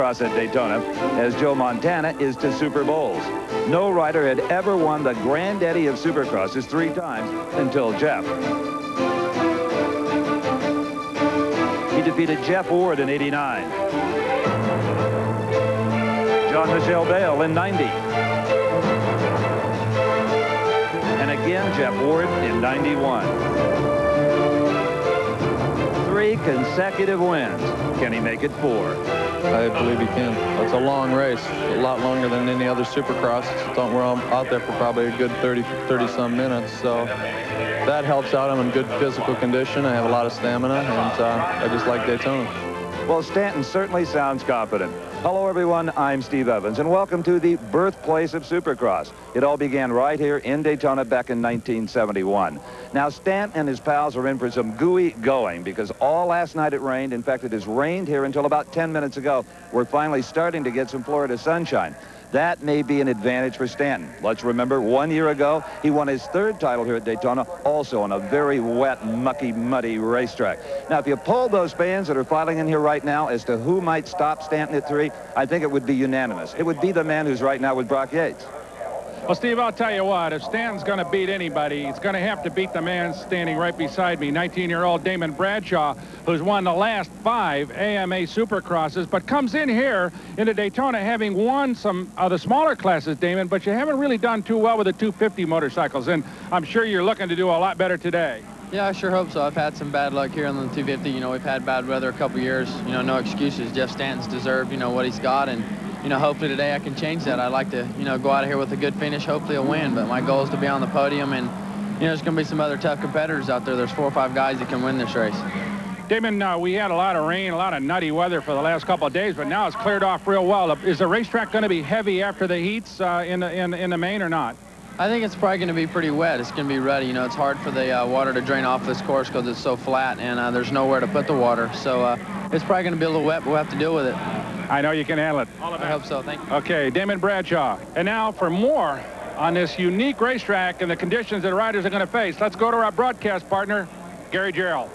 Supercross at Daytona, as Joe Montana is to Super Bowls. No rider had ever won the granddaddy of Supercrosses 3 times until Jeff. He defeated Jeff Ward in '89. Jean-Michel Bale in '90. And again, Jeff Ward in '91. 3 consecutive wins. Can he make it 4? I believe he can. It's a long race, a lot longer than any other Supercross. We're out there for probably a good 30-some minutes, so that helps out. I'm in good physical condition. I have a lot of stamina, and I just like Daytona. Well, Stanton certainly sounds confident. Hello, everyone. I'm Steve Evans, and welcome to the birthplace of Supercross. It all began right here in Daytona back in 1971. Now, Stanton and his pals are in for some gooey going because all last night it rained. In fact, it has rained here until about 10 minutes ago. We're finally starting to get some Florida sunshine. That may be an advantage for Stanton. Let's remember, 1 year ago, he won his 3rd title here at Daytona, also on a very wet, mucky, muddy racetrack. Now, if you polled those fans that are filing in here right now as to who might stop Stanton at 3, I think it would be unanimous. It would be the man who's right now with Brock Yates. Well, Steve, I'll tell you what, if Stanton's going to beat anybody, he's going to have to beat the man standing right beside me, 19-year-old Damon Bradshaw, who's won the last 5 AMA Supercrosses, but comes in here into Daytona having won some of the smaller classes, Damon, but you haven't really done too well with the 250 motorcycles, and I'm sure you're looking to do a lot better today. Yeah, I sure hope so. I've had some bad luck here on the 250. You know, we've had bad weather a couple years. You know, no excuses. Jeff Stanton's deserved, you know, what he's got, and you know, hopefully today I can change that. I'd like to, you know, go out of here with a good finish, hopefully a win. But my goal is to be on the podium, and, you know, there's going to be some other tough competitors out there. There's 4 or 5 guys that can win this race. Damon, we had a lot of rain, a lot of nutty weather for the last couple of days, but now it's cleared off real well. Is the racetrack going to be heavy after the heats in the main or not? I think it's probably going to be pretty wet. It's going to be ruddy. You know, it's hard for the water to drain off this course because it's so flat, and there's nowhere to put the water. So it's probably going to be a little wet, but we'll have to deal with it. I know you can handle it. I hope so. Thank you. Okay, Damon Bradshaw. And now for more on this unique racetrack and the conditions that riders are going to face, let's go to our broadcast partner, Gary Gerald.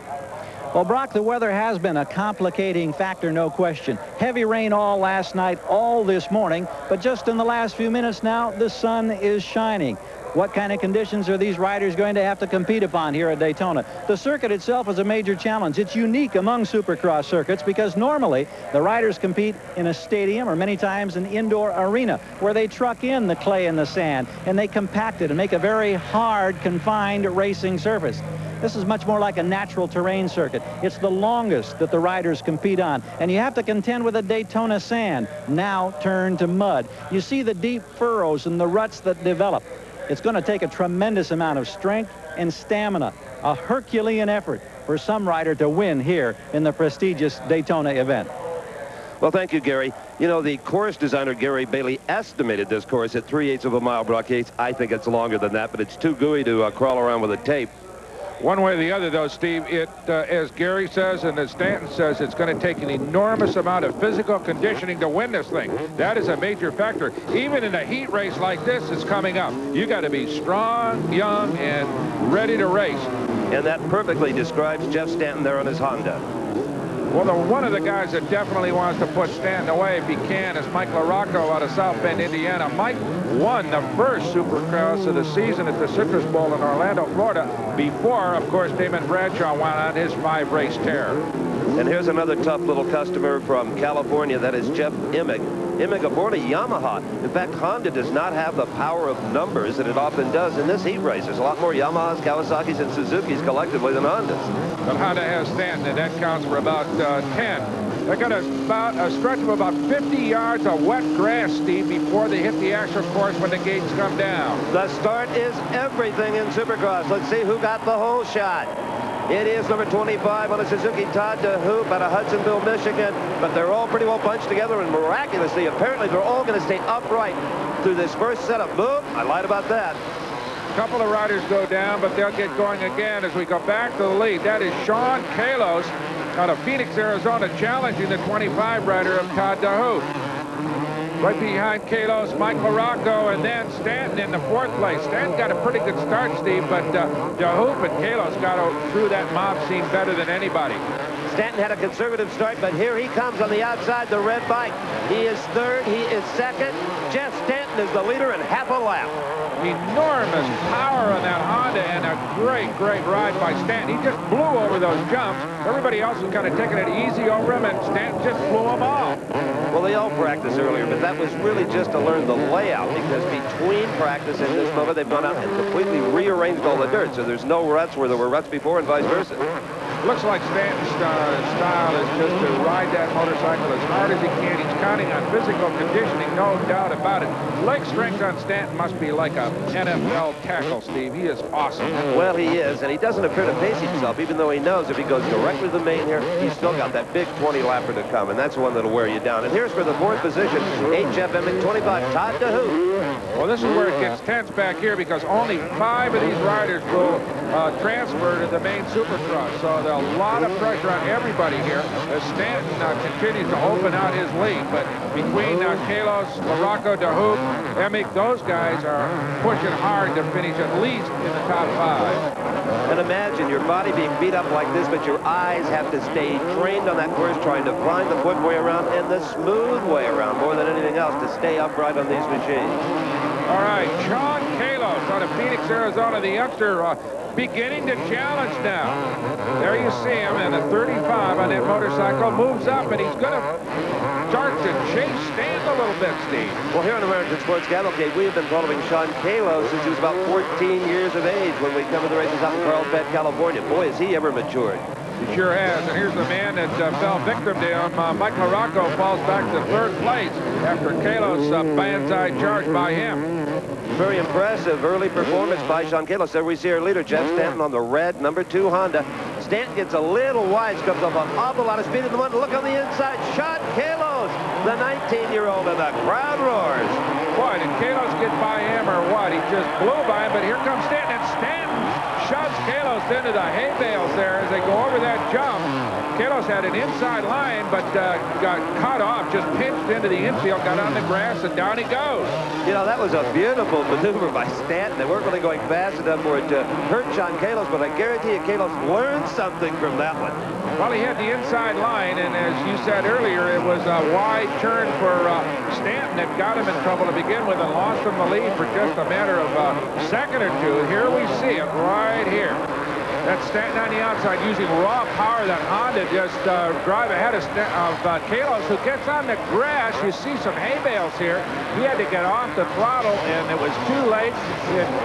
Well, Brock, the weather has been a complicating factor, no question. Heavy rain all last night, all this morning, but just in the last few minutes now, the sun is shining. What kind of conditions are these riders going to have to compete upon here at Daytona? The circuit itself is a major challenge. It's unique among Supercross circuits because normally the riders compete in a stadium or many times an indoor arena where they truck in the clay and the sand and they compact it and make a very hard, confined racing surface. This is much more like a natural terrain circuit. It's the longest that the riders compete on, and you have to contend with a Daytona sand, now turned to mud. You see the deep furrows and the ruts that develop. It's going to take a tremendous amount of strength and stamina, a Herculean effort for some rider to win here in the prestigious Daytona event. Well, thank you, Gary. You know, the course designer, Gary Bailey, estimated this course at 3/8 of a mile, Brock Yates. I think it's longer than that, but it's too gooey to crawl around with a tape. One way or the other, though, Steve, as Gary says and as Stanton says, it's going to take an enormous amount of physical conditioning to win this thing. That is a major factor. Even in a heat race like this is coming up. You got to be strong, young, and ready to race. And that perfectly describes Jeff Stanton there on his Honda. Well, one of the guys that definitely wants to put Stanton away if he can is Mike LaRocco out of South Bend, Indiana. Mike won the first Supercross of the season at the Citrus Bowl in Orlando, Florida, before, of course, Damon Bradshaw went on his 5-race tear. And here's another tough little customer from California. That is Jeff Emig. Emig aboard a Yamaha. In fact, Honda does not have the power of numbers that it often does in this heat race. There's a lot more Yamahas, Kawasaki's, and Suzuki's collectively than Hondas. But Honda has Stanton, and that counts for about 10. They got a stretch of about 50 yards of wet grass, Steve, before they hit the actual course when the gates come down. The start is everything in Supercross. Let's see who got the whole shot. It is number 25 on a Suzuki Todd DeHoop out of Hudsonville, Michigan. But they're all pretty well bunched together, and miraculously, apparently, they're all going to stay upright through this first setup. Boom! I lied about that. A couple of riders go down, but they'll get going again as we go back to the lead. That is Sean Kalos out of Phoenix, Arizona, challenging the 25 rider of Todd DeHoop. Right behind Kalos, Mike LaRocco, and then Stanton in the 4th place. Stanton got a pretty good start, Steve, but DeHoop and Kalos got through that mob scene better than anybody. Stanton had a conservative start, but here he comes on the outside, the red bike. He is third, he is second. Jeff Stanton is the leader in half a lap. Enormous power on that Honda, and a great ride by Stanton. He just blew over those jumps. Everybody else was kind of taking it easy over him, and Stanton just blew them off. Well, they all practiced earlier, but that was really just to learn the layout, because between practice and this moment, they've gone out and completely rearranged all the dirt, so there's no ruts where there were ruts before and vice versa. Looks like Stanton's style is just to ride that motorcycle as hard as he can. He's counting on physical conditioning, no doubt about it. Leg strength on Stanton must be like a NFL tackle, Steve. He is awesome. Well, he is, and he doesn't appear to pace himself, even though he knows if he goes directly to the main here, he's still got that big 20-lapper to come, and that's the one that'll wear you down. And here's for the fourth position, 8 Jeff Emmett, 25, Todd DeHoop. Well, this is where it gets tense back here, because only 5 of these riders will transfer to the main Supercross. So there's a lot of pressure on everybody here as Stanton continues to open out his lead. But between Kalos, Larocco, DeHoop, Emick, those guys are pushing hard to finish at least in the top 5. And imagine your body being beat up like this, but your eyes have to stay trained on that course, trying to find the quick way around and the smooth way around more than anything else to stay upright on these machines. All right, Sean Kalos out of Phoenix, Arizona, the youngster, beginning to challenge now. There you see him, and a 35 on that motorcycle moves up, and he's going to start to chase Stanton a little bit, Steve. Well, here on American Sports Cavalcade, we have been following Sean Kalos since he was about 14 years of age when we come to the races out in Carlsbad, California. Boy, has he ever matured. He sure has. And here's the man that fell victim to him. Mike Larocco falls back to 3rd place after Kalos banzai charge by him. Very impressive early performance by Sean Kalos. There we see our leader, Jeff Stanton, on the red number 2 Honda. Stanton gets a little wide, comes up an awful lot of speed in the one. Look on the inside, Sean Kalos, the 19-year-old, and the crowd roars. Boy, did Kalos get by him or what? He just blew by him, but here comes Stanton, and Stanton shoves Kalos into the hay bales there as they go over that jump. Kalos had an inside line, but got cut off, just pinched into the infield, got on the grass, and down he goes. You know, that was a beautiful maneuver by Stanton. They weren't really going fast enough for it to hurt Sean Kalos, but I guarantee you Kalos learned something from that one. Well, he had the inside line, and as you said earlier, it was a wide turn for Stanton that got him in trouble to begin with and lost him the lead for just a matter of a second or two. Here we see it right here. That's Stanton on the outside using raw power. That Honda just drive ahead of Kalos, who gets on the grass. You see some hay bales here. He had to get off the throttle, and it was too late.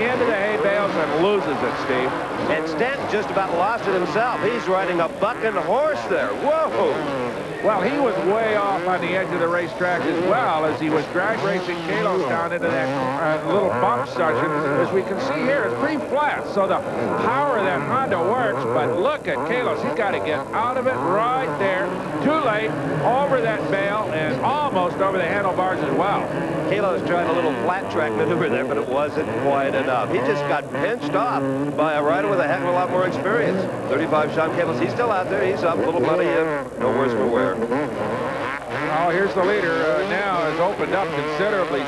Into the hay bales and loses it, Steve. And Stanton just about lost it himself. He's riding a bucking horse there. Whoa! Well, he was way off on the edge of the racetrack as well as he was drag racing Kalos down into that little bump section. As we can see here, it's pretty flat, so the power of that Honda works, but look at Kalos. He's got to get out of it right there. Too late, over that bale, and almost over the handlebars as well. Kalos tried a little flat track maneuver there, but it wasn't quite enough. He just got pinched off by a rider with a heck of a lot more experience. 35 Sean Kalos, he's still out there. He's up, little buddy, no worse for wear. Oh, here's the leader now has opened up considerably.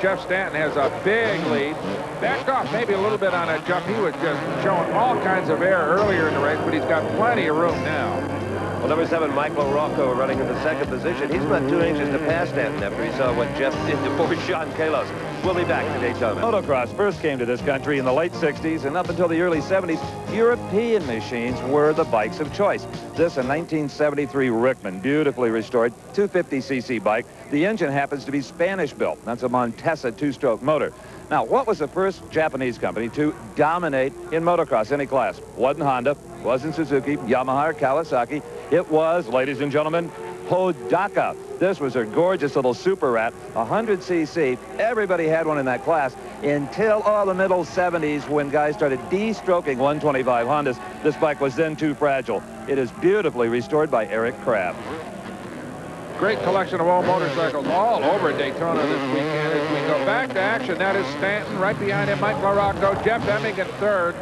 Jeff Stanton has a big lead. Backed off maybe a little bit on that jump. He was just showing all kinds of air earlier in the race, but he's got plenty of room now. Well, number 7, Mike Larocco running in the 2nd position. He's not too anxious to pass Stanton after he saw what Jeff did to poor Sean Kalos. We'll be back to Daytona. Motocross first came to this country in the late 60s, and up until the early 70s, European machines were the bikes of choice. This, a 1973 Rickman, beautifully restored, 250cc bike. The engine happens to be Spanish-built. That's a Montesa 2-stroke motor. Now, what was the first Japanese company to dominate in motocross, any class? Wasn't Honda, wasn't Suzuki, Yamaha, or Kawasaki. It was, ladies and gentlemen, Hodaka. This was a gorgeous little super rat, 100cc. Everybody had one in that class until the middle 70s when guys started de-stroking 125 Hondas. This bike was then too fragile. It is beautifully restored by Eric Kraft. Great collection of old motorcycles all over Daytona this weekend. As we go back to action, that is Stanton. Right behind him, Mike Larocco, Jeff Emmett in 3rd,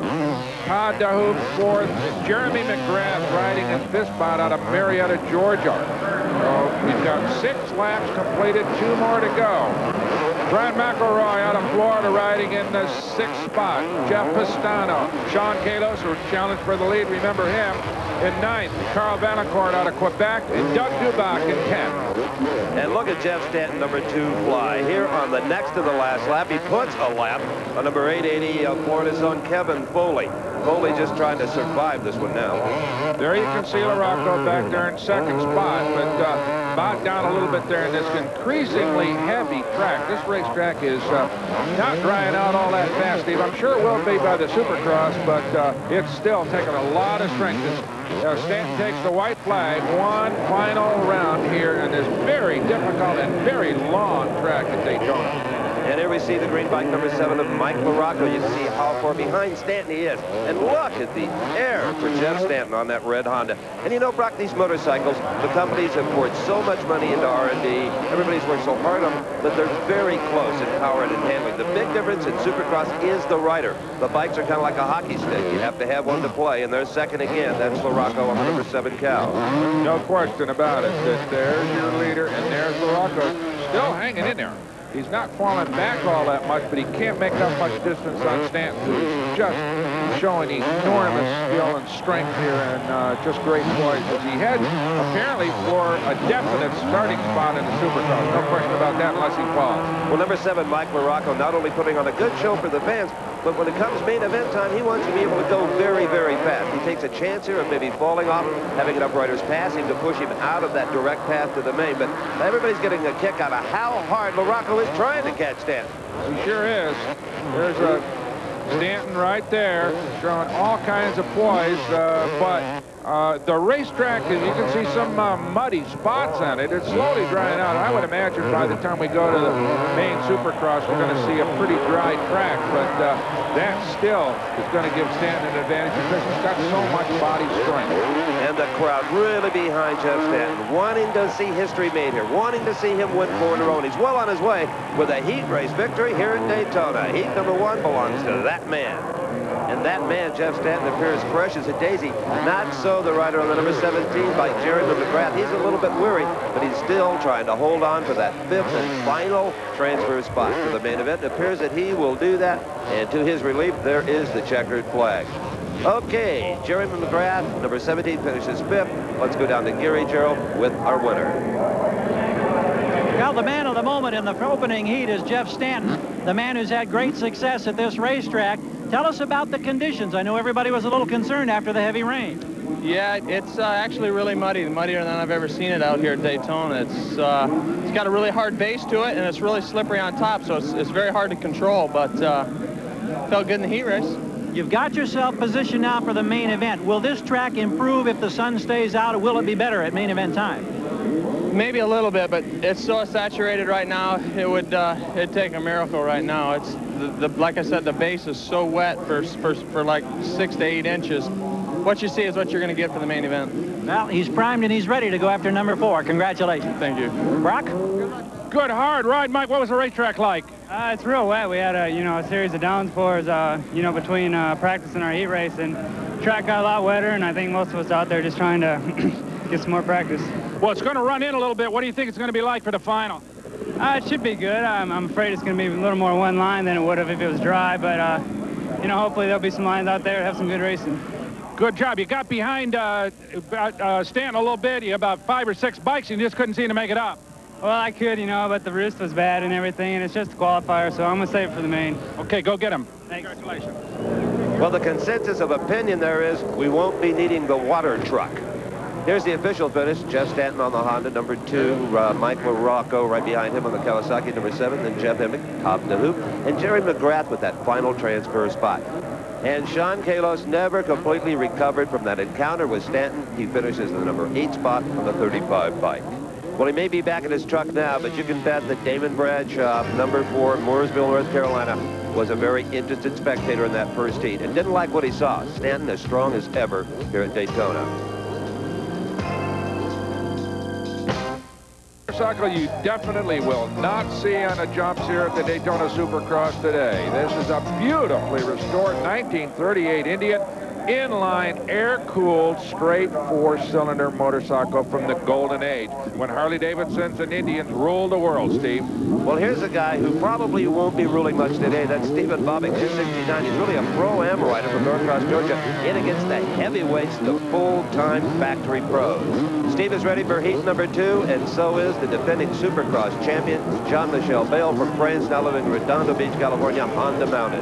Todd DeHoop 4th, Jeremy McGrath riding in 5th spot out of Marietta, Georgia. So we've got 6 laps completed, 2 more to go. Brian McElroy out of Florida riding in the 6th spot. Jeff Pistano. Sean Kalos, who challenged for the lead, remember him, in 9th. Carl Vanacourt out of Quebec, and Doug Dubach in 10th. And look at Jeff Stanton, number 2, fly. Here on the next to the last lap, he puts a lap on number 880 of Florida's own Kevin Foley. Foley just trying to survive this one now. There you can see LaRocco back there in 2nd spot, but bogged down a little bit there in this increasingly heavy track. This racetrack is not drying out all that fast, Steve. I'm sure it will be by the Supercross, but it's still taking a lot of strength. Stanton takes the white flag, one final round here in this very difficult and very long track at Daytona. And here we see the green bike, number 7 of Mike LaRocco. You can see how far behind Stanton he is. And look at the air for Jeff Stanton on that red Honda. And you know, Brock, these motorcycles, the companies have poured so much money into R&D. Everybody's worked so hard on them that they're very close in power and in handling. The big difference in Supercross is the rider. The bikes are kind of like a hockey stick. You have to have one to play, and there's second again. That's LaRocco on number 7 Cal. No question about it. That there's your leader, and there's LaRocco still hanging in there. He's not falling back all that much, but he can't make up much distance on Stanton, who's just showing enormous skill and strength here, and just great poise as he heads apparently for a definite starting spot in the Supercross. No question about that unless he falls. Well, number 7, Mike LaRocco, not only putting on a good show for the fans, but when it comes main event time, he wants to be able to go very, very fast. He takes a chance here of maybe falling off, having enough riders pass him to push him out of that direct path to the main. But everybody's getting a kick out of how hard LaRocco is trying to catch Stanton. He sure is. There's a Stanton right there, showing all kinds of poise, but the racetrack, as you can see some muddy spots on it. It's slowly drying out. I would imagine by the time we go to the main Supercross, we're going to see a pretty dry track, but that still is going to give Stanton an advantage because he's got so much body strength. And the crowd really behind Jeff Stanton, wanting to see history made here, wanting to see him win 4 in a row. And he's well on his way with a heat race victory here at Daytona. Heat number 1 belongs to that man. And that man, Jeff Stanton, appears fresh as a daisy. Not so the rider on the number 17 by Jerry McGrath. He's a little bit weary, but he's still trying to hold on for that 5th and final transfer spot for the main event. It appears that he will do that, and to his relief, there is the checkered flag. Okay, Jerry McGrath, number 17, finishes 5th. Let's go down to Gary Gerald with our winner. Well, the man of the moment in the opening heat is Jeff Stanton, the man who's had great success at this racetrack. Tell us about the conditions. I know everybody was a little concerned after the heavy rain. Yeah, it's actually really muddy, muddier than I've ever seen it out here at Daytona. It's got a really hard base to it, and it's really slippery on top, so it's very hard to control, but felt good in the heat race. You've got yourself positioned now for the main event. Will this track improve if the sun stays out, or will it be better at main event time? Maybe a little bit, but it's so saturated right now, it'd take a miracle right now. It's like I said, the base is so wet for like 6 to 8 inches. What you see is what you're going to get for the main event. Well, he's primed and he's ready to go after number 4. Congratulations. Thank you. Brock? Good hard ride, Mike. What was the racetrack like? It's real wet. We had a series of downpours, between practice and our heat race, and the track got a lot wetter, and I think most of us out there just trying to get some more practice. Well, it's going to run in a little bit. What do you think it's going to be like for the final? It should be good. I'm afraid it's going to be a little more one line than it would have if it was dry, but hopefully there'll be some lines out there that have some good racing. Good job. You got behind Stanton a little bit. You had about 5 or 6 bikes, and you just couldn't seem to make it up. Well, I could, but the wrist was bad and everything, and it's just a qualifier, so I'm going to save it for the main. Okay, go get him. Thanks. Congratulations. Well, the consensus of opinion there is we won't be needing the water truck. Here's the official finish. Jeff Stanton on the Honda, number 2. Mike LaRocco right behind him on the Kawasaki, number 7. Then Jeff Emmick, top of the hoop. And Jerry McGrath with that final transfer spot. And Sean Kalos never completely recovered from that encounter with Stanton. He finishes in the number 8 spot on the 35 bike. Well, he may be back in his truck now, but you can bet that Damon Bradshaw, number 4, Mooresville, North Carolina, was a very interested spectator in that first heat and didn't like what he saw. Stanton as strong as ever here at Daytona. Motorcycle you definitely will not see on the jumps here at the Daytona Supercross today. This is a beautifully restored 1938 Indian. inline, air-cooled, straight four-cylinder motorcycle from the golden age when Harley-Davidsons and Indians ruled the world, Steve. Well, here's a guy who probably won't be ruling much today. That's Stephen Bobbitt, 269. He's really a pro-am rider from Norcross, Georgia, in against the heavyweights, the full-time factory pros. Steve is ready for heat number 2, and so is the defending Supercross champion, Jean-Michel Bayle from France, now living in Redondo Beach, California, Honda mounted.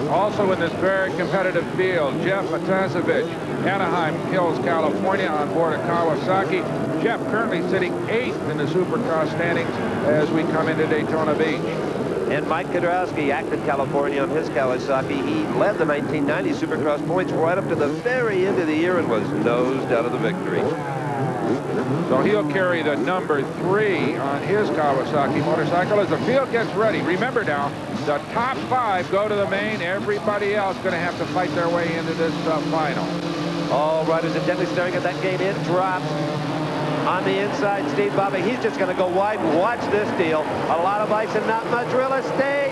Also in this very competitive field, Jeff Matasevich, Anaheim Hills, California, on board a Kawasaki. Jeff currently sitting 8th in the Supercross standings as we come into Daytona Beach. And Mike Kudrowski, Acton, California, on his Kawasaki. He led the 1990 Supercross points right up to the very end of the year and was nosed out of the victory. So he'll carry the number 3 on his Kawasaki motorcycle as the field gets ready. Remember now, the top 5 go to the main. Everybody else going to have to fight their way into this final. All riders intently staring at that gate. It drops. On the inside, Steve Bobbitt, he's just going to go wide and watch this deal. A lot of ice and not much real estate.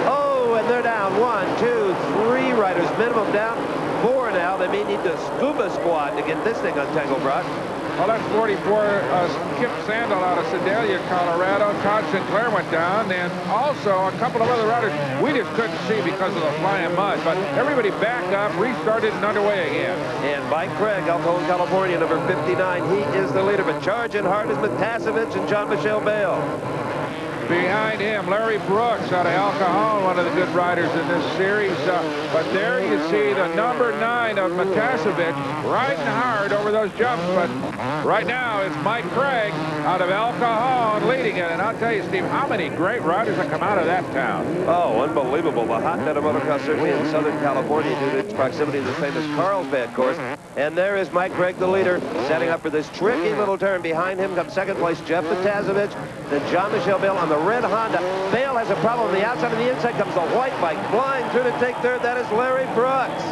Oh, and they're down 1, 2, 3 riders minimum down. 4 now. They may need the scuba squad to get this thing untangled, Brock. Well, that's 44 Kip Sandel out of Sedalia, Colorado. Todd Sinclair went down, and also a couple of other riders we just couldn't see because of the flying mud. But everybody backed up, restarted, and underway again. And Mike Craig, El Cajon, California, number 59. He is the leader, but charging hard is Matasevich and Jean-Michel Bayle. Behind him, Larry Brooks out of El Cajon, one of the good riders in this series. But there you see the number 9 of Matasevich riding hard over those jumps. But right now, it's Mike Craig out of El Cajon leading it. And I'll tell you, Steve, how many great riders have come out of that town. Oh, unbelievable. The hotbed of motocross, certainly in Southern California, due to its proximity to the famous Carlsbad course. And there is Mike Craig, the leader, setting up for this tricky little turn. Behind him comes second place Jeff Matasevich, then Jean-Michel Bayle on the red Honda. Bayle has a problem on the outside, and the inside comes the white bike flying through to take third. That is Larry Brooks.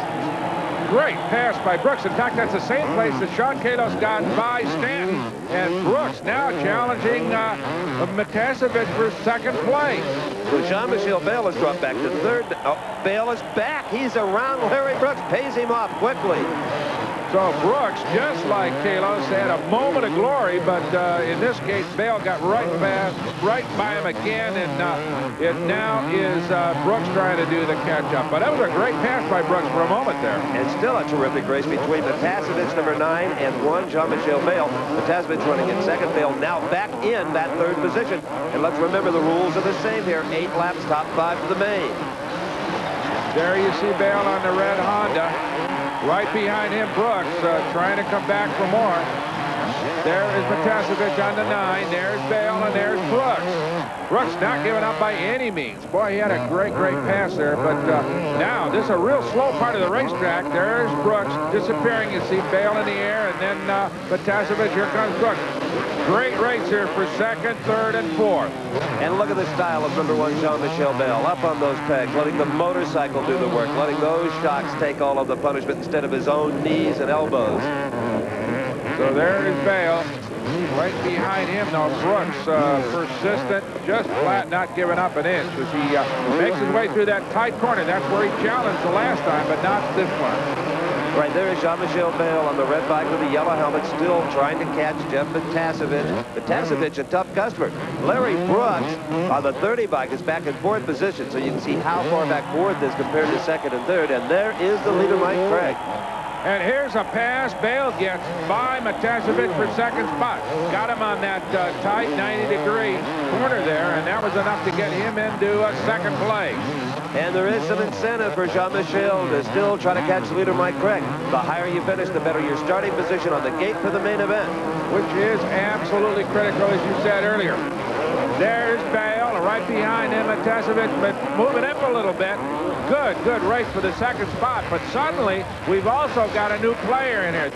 Great pass by Brooks. In fact, that's the same place that Sean Kalos got by Stanton. And Brooks now challenging Matasevich for second place. So Jean-Michel Bayle has dropped back to third. Oh, Bayle is back. He's around Larry Brooks, pays him off quickly. So Brooks, just like Kalos, had a moment of glory, but in this case, Bayle got right by him again, and it now is Brooks trying to do the catch-up. But that was a great pass by Brooks for a moment there. And still a terrific race between Matasevich, number 9, and 1, Jean-Michel Bayle. Matasevich running in second, Bayle now back in that third position. And let's remember the rules are the same here. 8 laps, top 5 to the main. There you see Bayle on the red Honda. Right behind him, Brooks, trying to come back for more. There is Matasevich on the 9. There's Bayle, and there's Brooks. Brooks not giving up by any means. Boy, he had a great pass there. But now, this is a real slow part of the racetrack. There's Brooks disappearing. You see Bayle in the air, and then Matasevich. Here comes Brooks. Great race here for second, third, and fourth. And look at the style of number 1, Jean-Michel Bayle. Up on those pegs, letting the motorcycle do the work, letting those shocks take all of the punishment instead of his own knees and elbows. So there is Bayle. Right behind him, though, Brooks, persistent, just flat, not giving up an inch as he makes his way through that tight corner. That's where he challenged the last time, but not this one. Right there is Jean-Michel Bayle on the red bike with the yellow helmet, still trying to catch Jeff Matasevich. Matasevich, a tough customer. Larry Brooks on the 30 bike is back in 4th position, so you can see how far back 4th is compared to 2nd and 3rd. And there is the leader, Mike Craig. And here's a pass Bayle gets by Matasevich for second spot. Got him on that tight 90-degree corner there, and that was enough to get him into second place. And there is some incentive for Jean-Michel to still try to catch the leader, Mike Craig. The higher you finish, the better your starting position on the gate for the main event. Which is absolutely critical, as you said earlier. There's Bayle, right behind him, Matasevich, but moving up a little bit. Good race for the second spot, but suddenly we've also got a new player in here.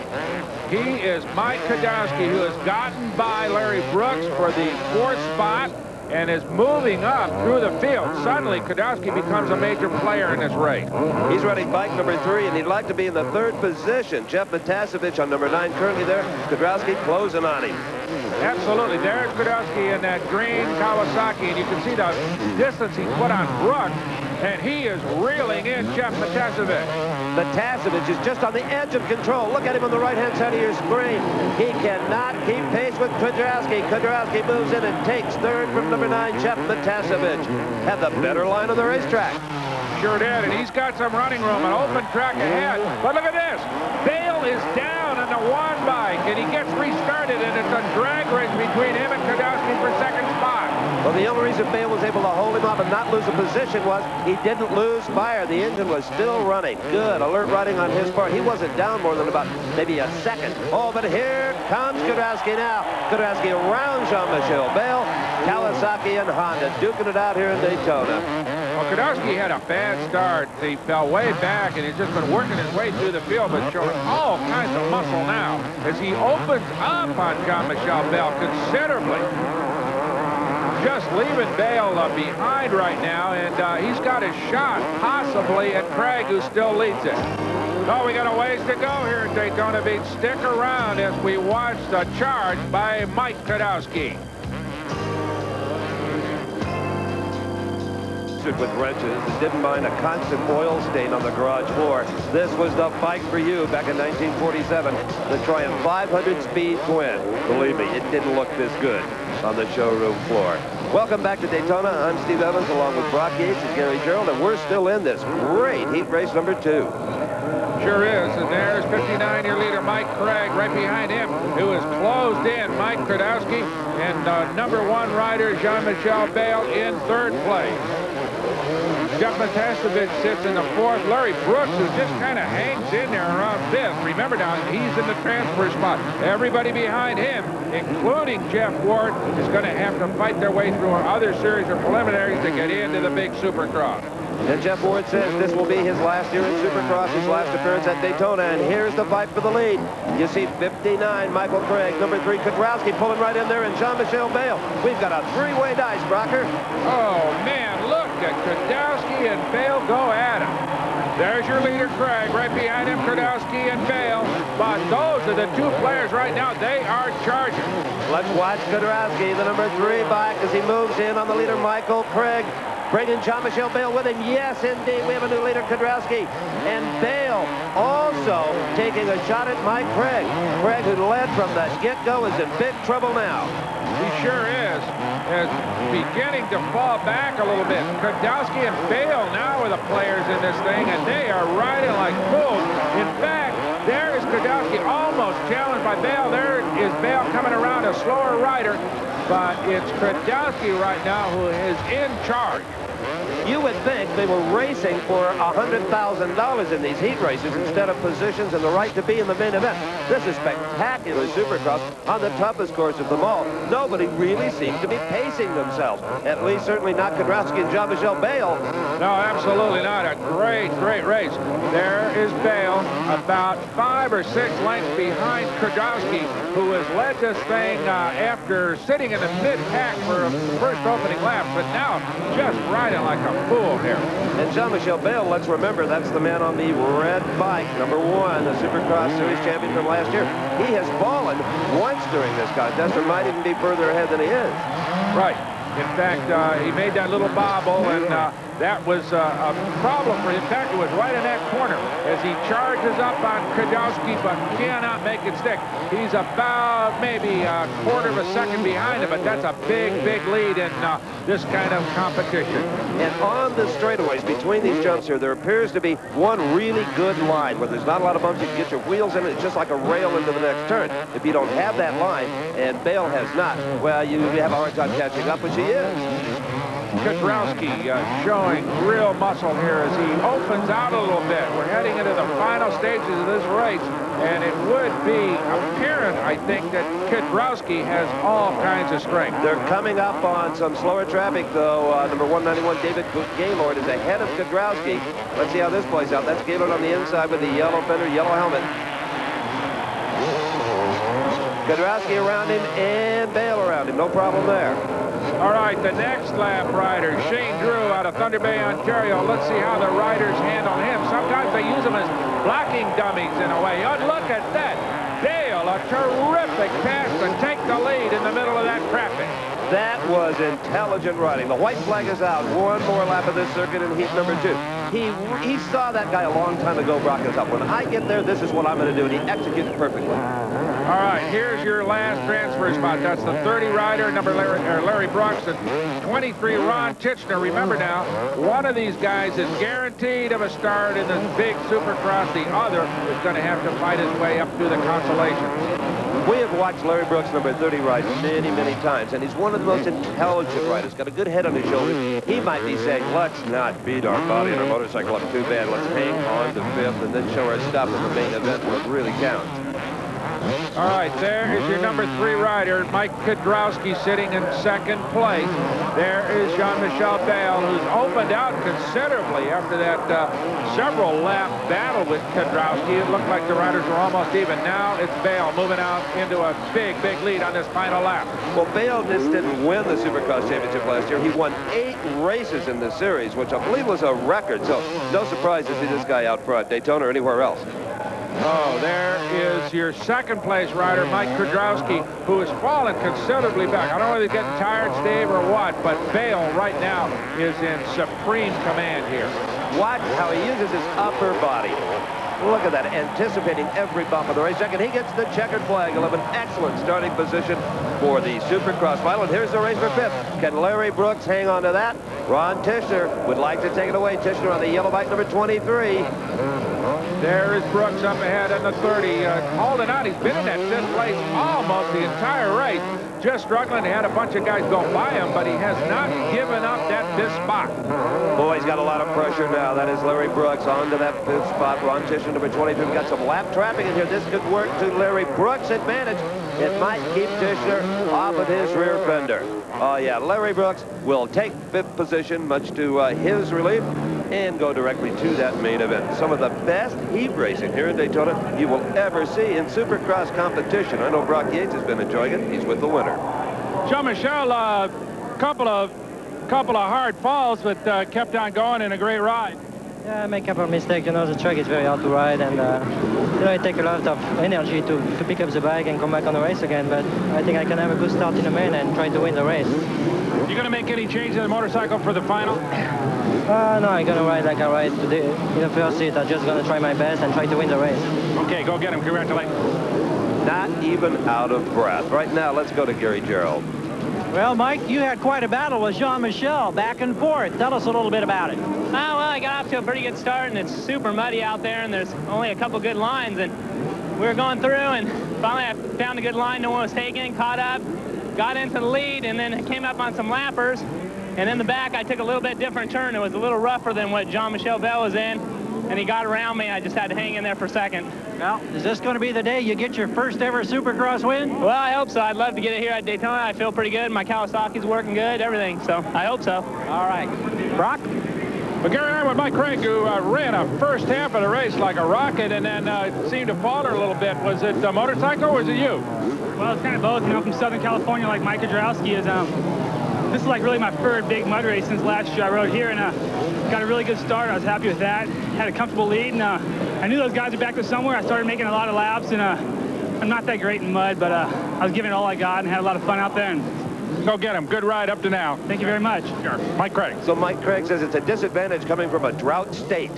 He is Mike Kudrowski, who has gotten by Larry Brooks for the 4th spot and is moving up through the field. Suddenly, Kudrowski becomes a major player in this race. He's running bike number 3, and he'd like to be in the 3rd position. Jeff Matasevich on number 9 currently there. Kudrowski closing on him. Absolutely. There's Kudrowski in that green Kawasaki, and you can see the distance he put on Brooks, and he is reeling in Jeff Matasevich. Matasevich is just on the edge of control. Look at him on the right-hand side of your screen. He cannot keep pace with Kudrowski. Kudrowski moves in and takes third from number 9, Jeff Matasevich. Had the better line of the racetrack. Sure did, and he's got some running room, an open track ahead. But look at this. Bale is down on the one bike, and he gets restarted, and it's a drag race between him and Kudrowski for second spot. Well, the only reason Bale was able to hold him up and not lose a position was he didn't lose fire. The engine was still running. Good alert riding on his part. He wasn't down more than about maybe a second. Oh, but here comes Kudrowski now. Kudrowski around Jean-Michel Bale, Kawasaki and Honda duking it out here in Daytona. Well, Kudrowski had a bad start. He fell way back, and he's just been working his way through the field, but showing all kinds of muscle now as he opens up on Jean-Michel Bale considerably. Just leaving Bale behind right now, and he's got a shot possibly at Craig, who still leads it. Oh, we got a ways to go here at Daytona Beach. Stick around as we watch the charge by Mike Kudrowski. With wrenches and didn't mind a constant oil stain on the garage floor. This was the bike for you back in 1947, the Triumph 500 Speed Twin. Believe me, it didn't look this good on the showroom floor. Welcome back to Daytona. I'm Steve Evans along with Brock Yates and Gary Gerald, and we're still in this great heat race number 2. Sure is, and there's 59-year leader Mike Craig right behind him, who is closed in. Mike Kudrowski and number 1 rider Jean-Michel Bale in 3rd place. Jeff Matasevich sits in the 4th. Larry Brooks, who just kind of hangs in there around 5th. Remember now, he's in the transfer spot. Everybody behind him, including Jeff Ward, is going to have to fight their way through another series of preliminaries to get into the big Supercross. And Jeff Ward says this will be his last year in Supercross, his last appearance at Daytona, and here's the fight for the lead. You see 59, Michael Craig, number 3, Kudrowski pulling right in there, and Jean-Michel Bale. We've got a 3-way dice, Brocker. Oh, man, look at Kudrowski and Bale go at him. There's your leader, Craig, right behind him, Kudrowski and Bale. But those are the 2 players right now. They are charging. Let's watch Kudrowski, the number 3 bike, as he moves in on the leader, Michael Craig. Bringing Jean-Michel Bale with him. Yes, indeed, we have a new leader, Kudrowski. And Bale also taking a shot at Mike Craig. Craig, who led from the get-go, is in big trouble now. He sure is beginning to fall back a little bit. Kudrowski and Bale now are the players in this thing, and they are riding like fools. In fact, there is Kudrowski almost challenged by Bale. There is Bale coming around, a slower rider, but it's Kudrowski right now who is in charge. You would think they were racing for $100,000 in these heat races instead of positions and the right to be in the main event. This is spectacular Supercross on the toughest course of them all. Nobody really seems to be pacing themselves. At least certainly not Kudrowski and Jean-Michel Bale. No, absolutely not. A great, great race. There is Bale about 5 or 6 lengths behind Kudrowski, who has led this thing after sitting in the mid-pack for a first opening lap, but now just riding like a fool here. And Jean-Michel Bale, let's remember, that's the man on the red bike, number 1, the Supercross Series champion from last year. He has fallen once during this contest, or might even be further ahead than he is. Right. In fact, he made that little bobble, and that was a problem for him. In fact, it was right in that corner as he charges up on Kudrowski, but cannot make it stick. He's about maybe a quarter of a second behind him, but that's a big, big lead in this kind of competition. And on the straightaways between these jumps here, there appears to be one really good line where there's not a lot of bumps. You can get your wheels in it. It's just like a rail into the next turn. If you don't have that line, and Bale has not, well, you have a hard time catching up, which he is. Kudrowski showing real muscle here as he opens out a little bit. We're heading into the final stages of this race, and it would be apparent, I think, that Kudrowski has all kinds of strength. They're coming up on some slower traffic, though. Number 191, David Gaylord, is ahead of Kudrowski. Let's see how this plays out. That's Gaylord on the inside with the yellow fender, yellow helmet. Kudrowski around him and Bale around him. No problem there. All right, the next lap rider, Shane Drew out of Thunder Bay, Ontario. Let's see how the riders handle him. Sometimes they use him as blocking dummies in a way. Oh, look at that. Bale, a terrific pass to take the lead in the middle of that traffic. That was intelligent riding. The white flag is out. One more lap of this circuit in heat number 2. He saw that guy a long time ago, Brock, and thought, when I get there, this is what I'm going to do, and he executed perfectly. All right, here's your last transfer spot. That's the 30 rider, number Larry Brooks, and 23 Ron Titchener. Remember now, one of these guys is guaranteed of a start in this big Supercross. The other is going to have to fight his way up through the consolations. We have watched Larry Brooks, number 30, ride many, many times, and he's one of the most intelligent riders. Got a good head on his shoulders. He might be saying, let's not beat our body and our motorcycle up too bad. Let's hang on to 5th and then show our stuff in the main event where it really counts. All right, there is your number 3 rider, Mike Kudrowski, sitting in 2nd place. There is Jean-Michel Bale, who's opened out considerably after that several-lap battle with Kudrowski. It looked like the riders were almost even. Now it's Bale moving out into a big, big lead on this final lap. Well, Bale just didn't win the Supercross Championship last year. He won 8 races in this series, which I believe was a record. So no surprise to see this guy out front, Daytona or anywhere else. Oh, there is your 2nd place rider, Mike Kudrowski, who has fallen considerably back. I don't know if he's getting tired, Steve, or what, but Bale right now is in supreme command here. Watch how he uses his upper body. Look at that, anticipating every bump of the race. Second, he gets the checkered flag. He'll have an excellent starting position for the Supercross final. And here's the race for 5th. Can Larry Brooks hang on to that? Ron Titchener would like to take it away. Titchener on the yellow bike, number 23. There is Brooks up ahead in the 30, holding on. He's been in that 5th place almost the entire race. Just struggling. He had a bunch of guys go by him, but he has not given up that 5th spot. Boy, he's got a lot of pressure now. That is Larry Brooks onto that 5th spot. Ron Titchener, number 23. We've got some lap traffic in here. This could work to Larry Brooks' advantage. It might keep Titchener off of his rear fender. Oh, yeah, Larry Brooks will take 5th position, much to his relief, and go directly to that main event. Some of the best heat racing here in Daytona you will ever see in Supercross competition. I know Brock Yates has been enjoying it. He's with the winner. Jean-Michel, couple of hard falls, but kept on going in a great ride. Yeah, I make a couple of mistakes. You know, the track is very hard to ride, and you know, it takes a lot of energy to pick up the bike and come back on the race again. But I think I can have a good start in the main and try to win the race. You going to make any changes in the motorcycle for the final? No, I'm going to ride like I ride today in the first seat. I'm just going to try my best and try to win the race. Okay, go get him. Congratulations. Not even out of breath. Right now, let's go to Gary Gerald. Well, Mike, you had quite a battle with Jean-Michel back and forth. Tell us a little bit about it. Well, I got off to a pretty good start, and it's super muddy out there, and there's only a couple good lines, and we were going through, and finally I found a good line no one was taking, caught up, got into the lead, and then came up on some lappers, and in the back I took a little bit different turn. It was a little rougher than what Jean-Michel Bell was in, and he got around me. I just had to hang in there for a second. Well, is this going to be the day you get your first ever Supercross win? Well, I hope so. I'd love to get it here at Daytona. I feel pretty good. My Kawasaki's working good, everything, so I hope so. All right. Brock? Well, Gary and I with Mike Craig, who ran a first half of the race like a rocket and then seemed to falter a little bit. Was it the motorcycle or was it you? Well, it's kind of both. You know, from Southern California, like Mike Kudrowski is. This is like really my third big mud race since last year. I rode here and got a really good start. I was happy with that. Had a comfortable lead, and I knew those guys were back there somewhere. I started making a lot of laps, and I'm not that great in mud, but I was giving it all I got and had a lot of fun out there. And go get him. Good ride up to now. Thank you very much. Sure. Mike Craig. So Mike Craig says it's a disadvantage coming from a drought state.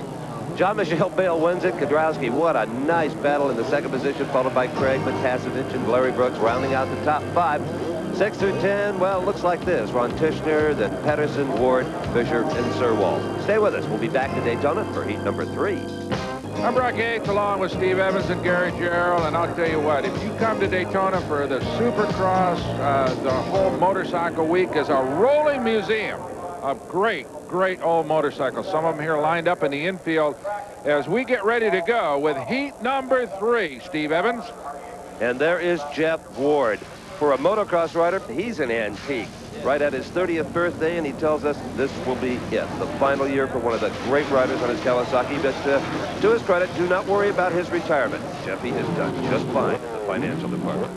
Jean-Michel Bale wins it. Kudrowski, what a nice battle in the 2nd position, followed by Craig Matasevich and Larry Brooks rounding out the top 5. 6 through 10, well, looks like this. Ron Titchener, then Pedersen, Ward, Fisher, and Sirwall. Stay with us. We'll be back to Daytona for heat number 3. I'm Brock Yates, along with Steve Evans and Gary Gerald, and I'll tell you what, if you come to Daytona for the Supercross, the whole motorcycle week is a rolling museum of great old motorcycles. Some of them here lined up in the infield as we get ready to go with heat number 3. Steve Evans. And there is Jeff Ward. For a motocross rider, he's an antique. Right at his 30th birthday, and he tells us this will be it. The final year for one of the great riders on his Kawasaki. But to his credit, do not worry about his retirement. Jeffy has done just fine in the financial department.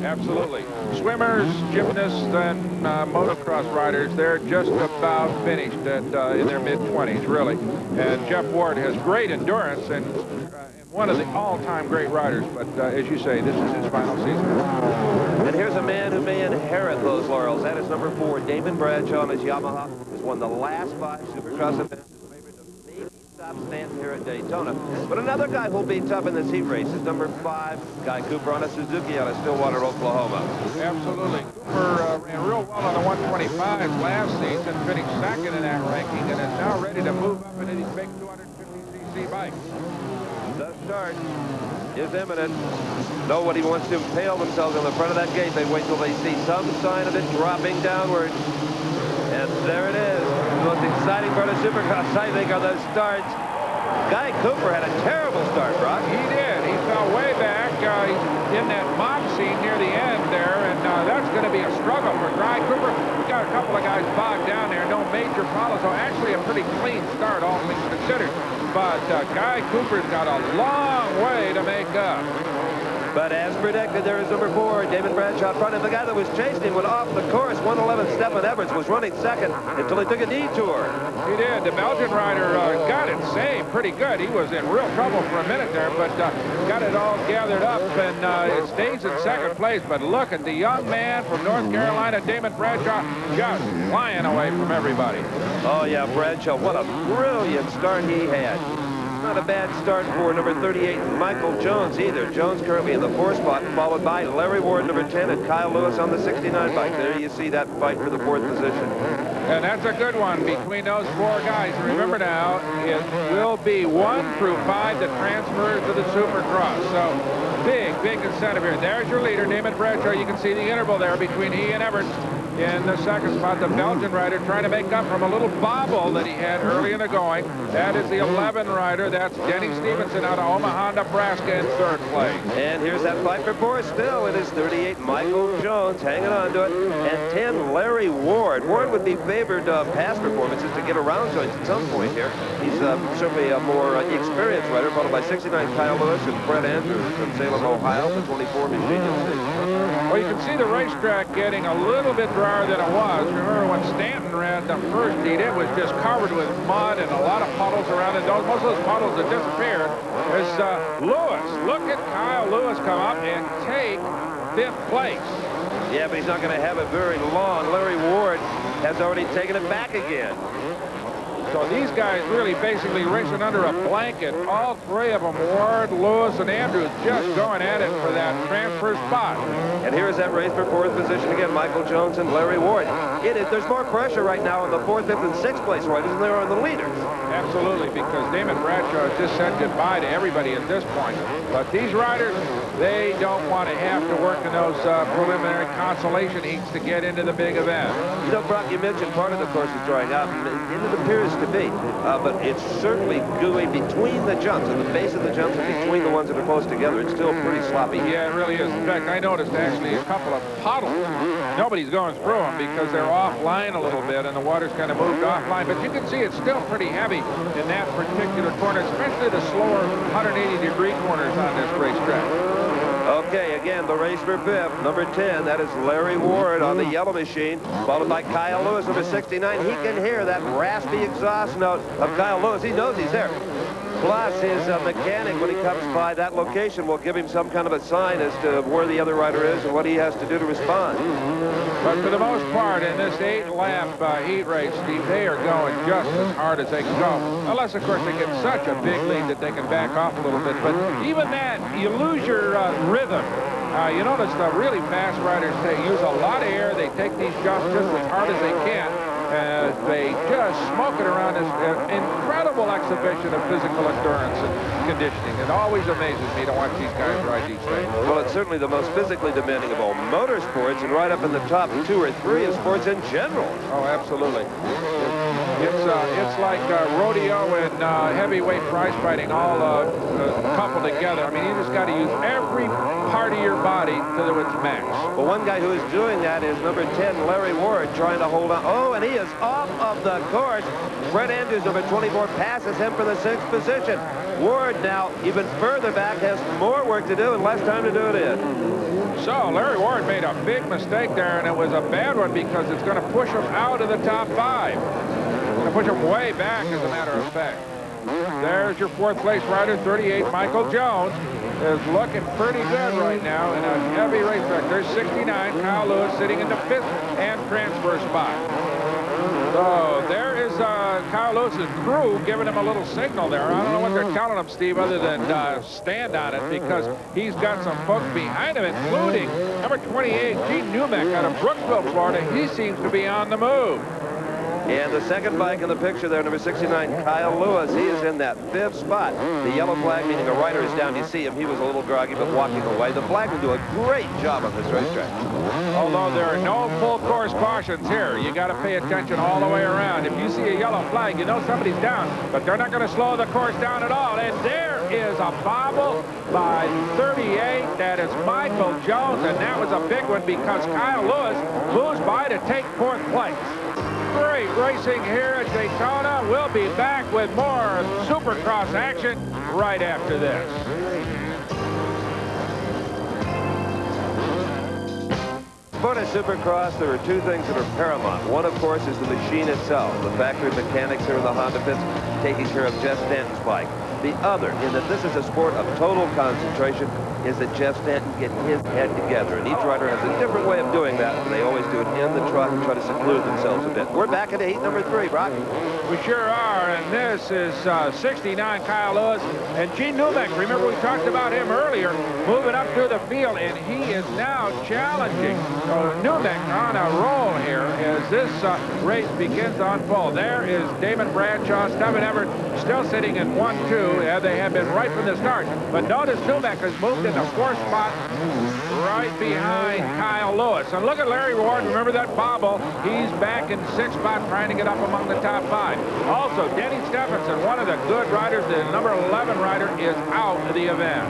Absolutely. Swimmers, gymnasts, and motocross riders, they're just about finished in their mid-20s, really. And Jeff Ward has great endurance and one of the all-time great riders, but as you say, this is his final season. And here's a man who may inherit those laurels. That is number 4, Damon Bradshaw on his Yamaha. Has won the last 5 Supercross events. Is favored to maybe stop Stanton here at Daytona. But another guy who'll be tough in this heat race is number 5, Guy Cooper on a Suzuki out of Stillwater, Oklahoma. Absolutely. Cooper ran real well on the 125s last season, finished second in that ranking, and is now ready to move up into his big 250cc bike. The start is imminent. Nobody wants to impale themselves on the front of that gate. They wait till they see some sign of it dropping downward. And there it is. The most exciting part of Supercross, I think, are those starts. Guy Cooper had a terrible start, Brock. He did. He fell way back. He's in that mob scene near the end there, and that's going to be a struggle for Guy Cooper. We got a couple of guys bogged down there. No major problems. So actually a pretty clean start, all things considered. But Guy Cooper's got a long way to make up. But as predicted, there is number 4, Damon Bradshaw front. And the guy that was chasing him went off the course. 111, Stephen Everts was running second until he took a detour. He did. The Belgian rider got it saved pretty good. He was in real trouble for a minute there, but got it all gathered up, and it stays in second place. But look at the young man from North Carolina, Damon Bradshaw, just flying away from everybody. Oh, yeah, Bradshaw. What a brilliant start he had. Not a bad start for number 38, Michael Jones, either. Jones currently in the 4th spot, followed by Larry Ward, number 10, and Kyle Lewis on the 69 bike. There you see that fight for the 4th position. And that's a good one between those 4 guys. Remember now, it will be 1 through 5 that transfers to the Supercross. So big incentive here. There's your leader, Damon Bradshaw. You can see the interval there between he and Everts. In the 2nd spot, the Belgian rider trying to make up from a little bobble that he had early in the going. That is the 11 rider. That's Denny Stevenson out of Omaha, Nebraska in 3rd place. And here's that fight for 4th still. It is 38, Michael Jones hanging on to it. And 10, Larry Ward. Ward would be favored past performances to get around joints at some point here. He's certainly a more experienced rider, followed by 69, Kyle Lewis, and Fred Andrews from Salem, Ohio, the 24 machine. Well, you can see the racetrack getting a little bit drier than it was. Remember when Stanton ran the first heat, it was just covered with mud and a lot of puddles around it. Most of those puddles have disappeared. As Lewis, look at Kyle Lewis come up and take 5th place. Yeah, but he's not going to have it very long. Larry Ward has already taken it back again. So these guys really basically racing under a blanket. All 3 of them, Ward, Lewis, and Andrews, just going at it for that transfer spot. And here's that race for 4th position again, Michael Jones and Larry Ward. There's more pressure right now on the 4th, 5th, and 6th place riders than there are on the leaders. Absolutely, because Damon Bradshaw has just said goodbye to everybody at this point. But these riders, they don't want to have to work in those preliminary consolation heats to get into the big event. You know, Brock, you mentioned part of the course is drying out, and it appears to be, but it's certainly gooey between the jumps, and the base of the jumps and between the ones that are close together. It's still pretty sloppy. Yeah, it really is. In fact, I noticed actually a couple of puddles. Nobody's going through them because they're offline a little bit, and the water's kind of moved offline. But you can see it's still pretty heavy in that particular corner, especially the slower 180-degree corners on this racetrack. Okay, again, the race for 5th. Number 10, that is Larry Ward on the yellow machine, followed by Kyle Lewis, number 69. He can hear that raspy exhaust note of Kyle Lewis. He knows he's there. Plus, his mechanic, when he comes by that location, will give him some kind of a sign as to where the other rider is and what he has to do to respond. But for the most part, in this 8-lap heat race, Steve, they are going just as hard as they can go. Unless, of course, they get such a big lead that they can back off a little bit. But even that, you lose your rhythm. You notice the really fast riders, they use a lot of air. They take these jumps just as hard as they can. They just smoke it around this incredible exhibition of physical endurance and conditioning. It always amazes me to watch these guys ride these things. Well, it's certainly the most physically demanding of all motorsports, and right up in the top 2 or 3 of sports in general. Oh, absolutely. It's like rodeo and heavyweight prize fighting all coupled together. I mean, you just got to use every part of your body to its max. Well, one guy who is doing that is number 10, Larry Ward, trying to hold on. Oh, and he is off of the course. Fred Andrews, number 24, passes him for the 6th position. Ward now even further back, has more work to do and less time to do it in. So Larry Ward made a big mistake there, and it was a bad one because it's going to push him out of the top 5. It's going to push him way back, as a matter of fact. There's your fourth place rider, 38, Michael Jones, is looking pretty good right now in a heavy racetrack. There's 69, Kyle Lewis sitting in the 5th and transfer spot. So there is Kyle Lewis's crew giving him a little signal there. I don't know what they're telling him, Steve, other than stand on it, because he's got some folks behind him, including number 28, Gene Newbeck out of Brooksville, Florida. He seems to be on the move. And the second bike in the picture there, number 69, Kyle Lewis. He is in that 5th spot. The yellow flag meaning a rider is down. You see him. He was a little groggy, but walking away. The flag will do a great job on this racetrack. Although there are no full course cautions here, you got to pay attention all the way around. If you see a yellow flag, you know somebody's down, but they're not going to slow the course down at all. And there is a bobble by 38. That is Michael Jones, and that was a big one because Kyle Lewis moves by to take 4th place. Great racing here at Daytona. We'll be back with more Supercross action right after this. For the Supercross, there are two things that are paramount. One, of course, is the machine itself. The factory mechanics here in the Honda pits taking care of Jeff Stanton's bike. The other, in that this is a sport of total concentration, is that Jeff Stanton get his head together. And each rider has a different way of doing that, and they always do it in the truck and try to seclude themselves a bit. We're back at heat number 3, Brock. We sure are, and this is 69 Kyle Lewis and Gene Newbeck. Remember, we talked about him earlier, moving up through the field, and he is now challenging Newbeck on a roll here as this race begins to unfold. There is Damon Bradshaw, Stephen Everett still sitting in 1-2. They have been right from the start, but notice Newbeck has moved in the 4th spot right behind Kyle Lewis. And look at Larry Ward. Remember that bobble? He's back in 6th spot trying to get up among the top 5. Also, Denny Stephenson, one of the good riders, the number 11 rider, is out of the event.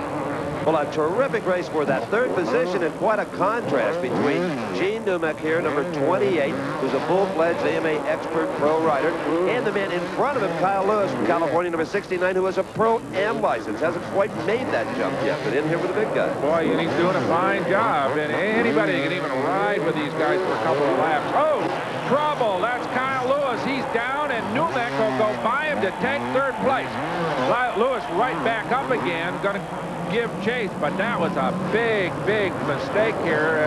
Well, a terrific race for that 3rd position, and quite a contrast between Gene Newbeck here, number 28, who's a full-fledged AMA expert pro rider, and the man in front of him, Kyle Lewis from California, number 69, who has a pro-am license. Hasn't quite made that jump yet, but in here with the big guy. Boy, and he's doing a fine job, and anybody can even ride with these guys for a couple of laps. Oh, trouble. That's Kyle Lewis. He's down, and Newbeck will go by him to take 3rd place. Lewis right back up again, going to give chase, but that was a big mistake here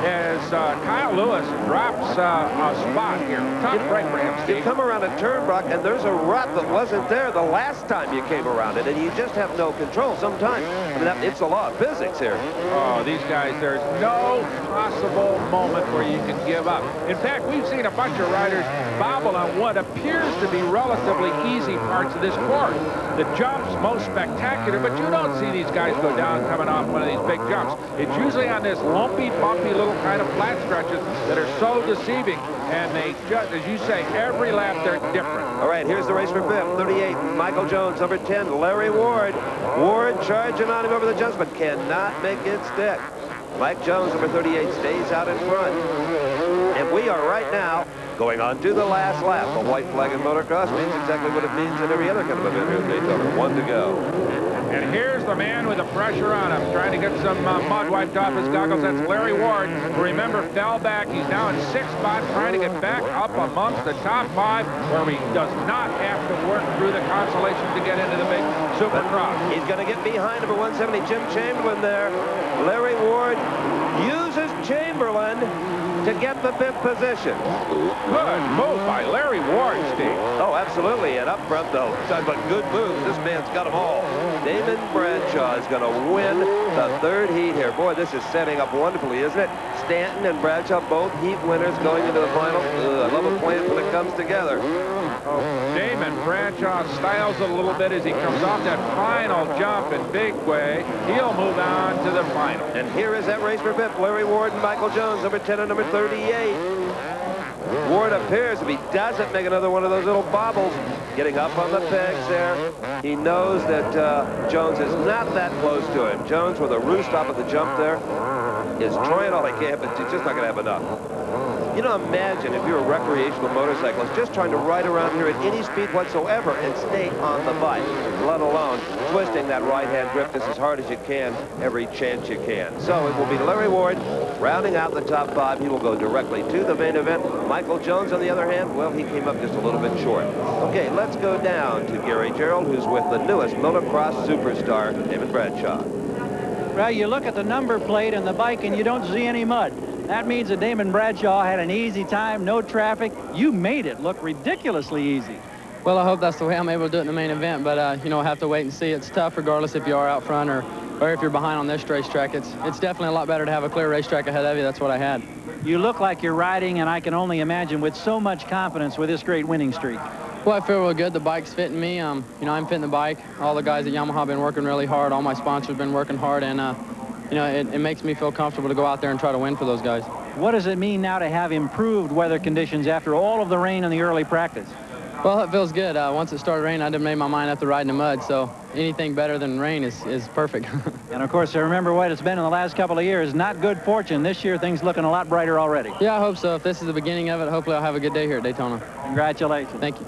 as Kyle Lewis drops a spot here. Tough break for him, Steve. You come around a turn, Brock, and there's a rut that wasn't there the last time you came around it, and you just have no control sometimes. I mean, it's a law of physics here. Oh, these guys, there's no possible moment where you can give up. In fact, we've seen a bunch of riders bobble on what appears to be relatively easy parts of this course. The jumps, most spectacular, but you don't see these guys go down coming off one of these big jumps. It's usually on this lumpy, bumpy little kind of flat stretches that are so deceiving. And they just, as you say, every lap they're different. All right, here's the race for 5th. 38, Michael Jones. Number 10, Larry Ward. Ward charging on him over the jumps, but cannot make it stick. Mike Jones, number 38, stays out in front. And we are right now going on to the last lap. The white flag in motocross means exactly what it means in every other kind of event here at Daytona. 1 to go. And here's the man with the pressure on him, trying to get some mud wiped off his goggles. That's Larry Ward, who, remember, fell back. He's now in 6th spot, trying to get back up amongst the top 5, where he does not have to work through the consolation to get into the big Supercross. He's going to get behind number 170, Jim Chamberlain there. Larry Ward uses Chamberlain to get the 5th position. Good move by Larry Ward, Steve. Oh, absolutely. And up front, though, but good moves. This man's got them all. Damon Bradshaw is going to win the 3rd heat here. Boy, this is setting up wonderfully, isn't it? Stanton and Bradshaw, both heat winners going into the final. I love a plan when it comes together. Oh, Damon Bradshaw styles it a little bit as he comes off that final jump in big way. He'll move on to the final. And here is that race for 5th. Larry Ward and Michael Jones, number 10 and number 38. Ward appears, if he doesn't make another one of those little bobbles, getting up on the pegs there. He knows that Jones is not that close to him. Jones with a roost off at the jump there is trying all he can, but he's just not going to have enough. You know, imagine if you're a recreational motorcyclist just trying to ride around here at any speed whatsoever and stay on the bike, let alone twisting that right-hand grip just as hard as you can every chance you can. So it will be Larry Ward rounding out the top 5. He will go directly to the main event. Michael Jones, on the other hand, well, he came up just a little bit short. Okay, let's go down to Gary Gerald, who's with the newest motocross superstar, Damon Bradshaw. Well, you look at the number plate and the bike and you don't see any mud. That means that Damon Bradshaw had an easy time, no traffic. You made it look ridiculously easy. Well, I hope that's the way I'm able to do it in the main event, but, you know, I'll have to wait and see. It's tough regardless if you are out front or if you're behind on this racetrack. It's definitely a lot better to have a clear racetrack ahead of you. That's what I had. You look like you're riding, and I can only imagine, with so much confidence with this great winning streak. Well, I feel real good. The bike's fitting me. You know, I'm fitting the bike. All the guys at Yamaha have been working really hard. All my sponsors have been working hard, and, you know, it makes me feel comfortable to go out there and try to win for those guys. What does it mean now to have improved weather conditions after all of the rain in the early practice? Well, it feels good. Once it started raining, I didn't make my mind up to ride in the mud, so anything better than rain is perfect. And, of course, I remember what it's been in the last couple of years. Not good fortune. This year, things looking a lot brighter already. Yeah, I hope so. If this is the beginning of it, hopefully I'll have a good day here at Daytona. Congratulations. Thank you.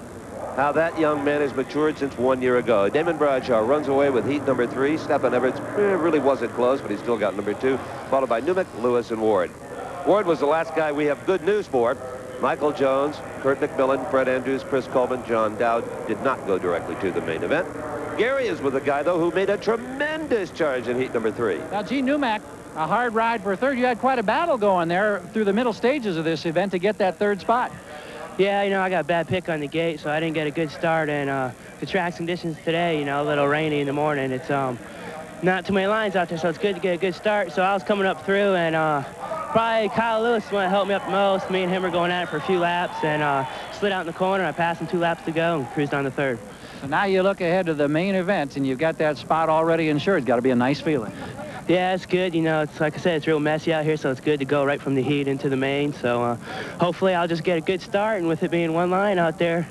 How that young man has matured since 1 year ago. Damon Bradshaw runs away with heat number 3. Stephen Everett really wasn't close, but he still got number 2, followed by Newman, Lewis, and Ward. Ward was the last guy we have good news for. Michael Jones, Kurt McMillan, Fred Andrews, Chris Coleman, John Dowd did not go directly to the main event. Gary is with a guy, though, who made a tremendous charge in heat number 3. Now, Gene Newmack, a hard ride for third. You had quite a battle going there through the middle stages of this event to get that third spot. Yeah, you know, I got a bad pick on the gate, so I didn't get a good start. And the track conditions today, you know, a little rainy in the morning. It's not too many lines out there, so it's good to get a good start. So I was coming up through, and probably Kyle Lewis is the one that helped me up the most. Me and him were going at it for a few laps, and slid out in the corner. I passed him 2 laps to go and cruised on the third. So now you look ahead to the main event, and you've got that spot already insured. It's got to be a nice feeling. Yeah, it's good. You know, it's like I said, it's real messy out here, so it's good to go right from the heat into the main. So hopefully I'll just get a good start, and with it being one line out there,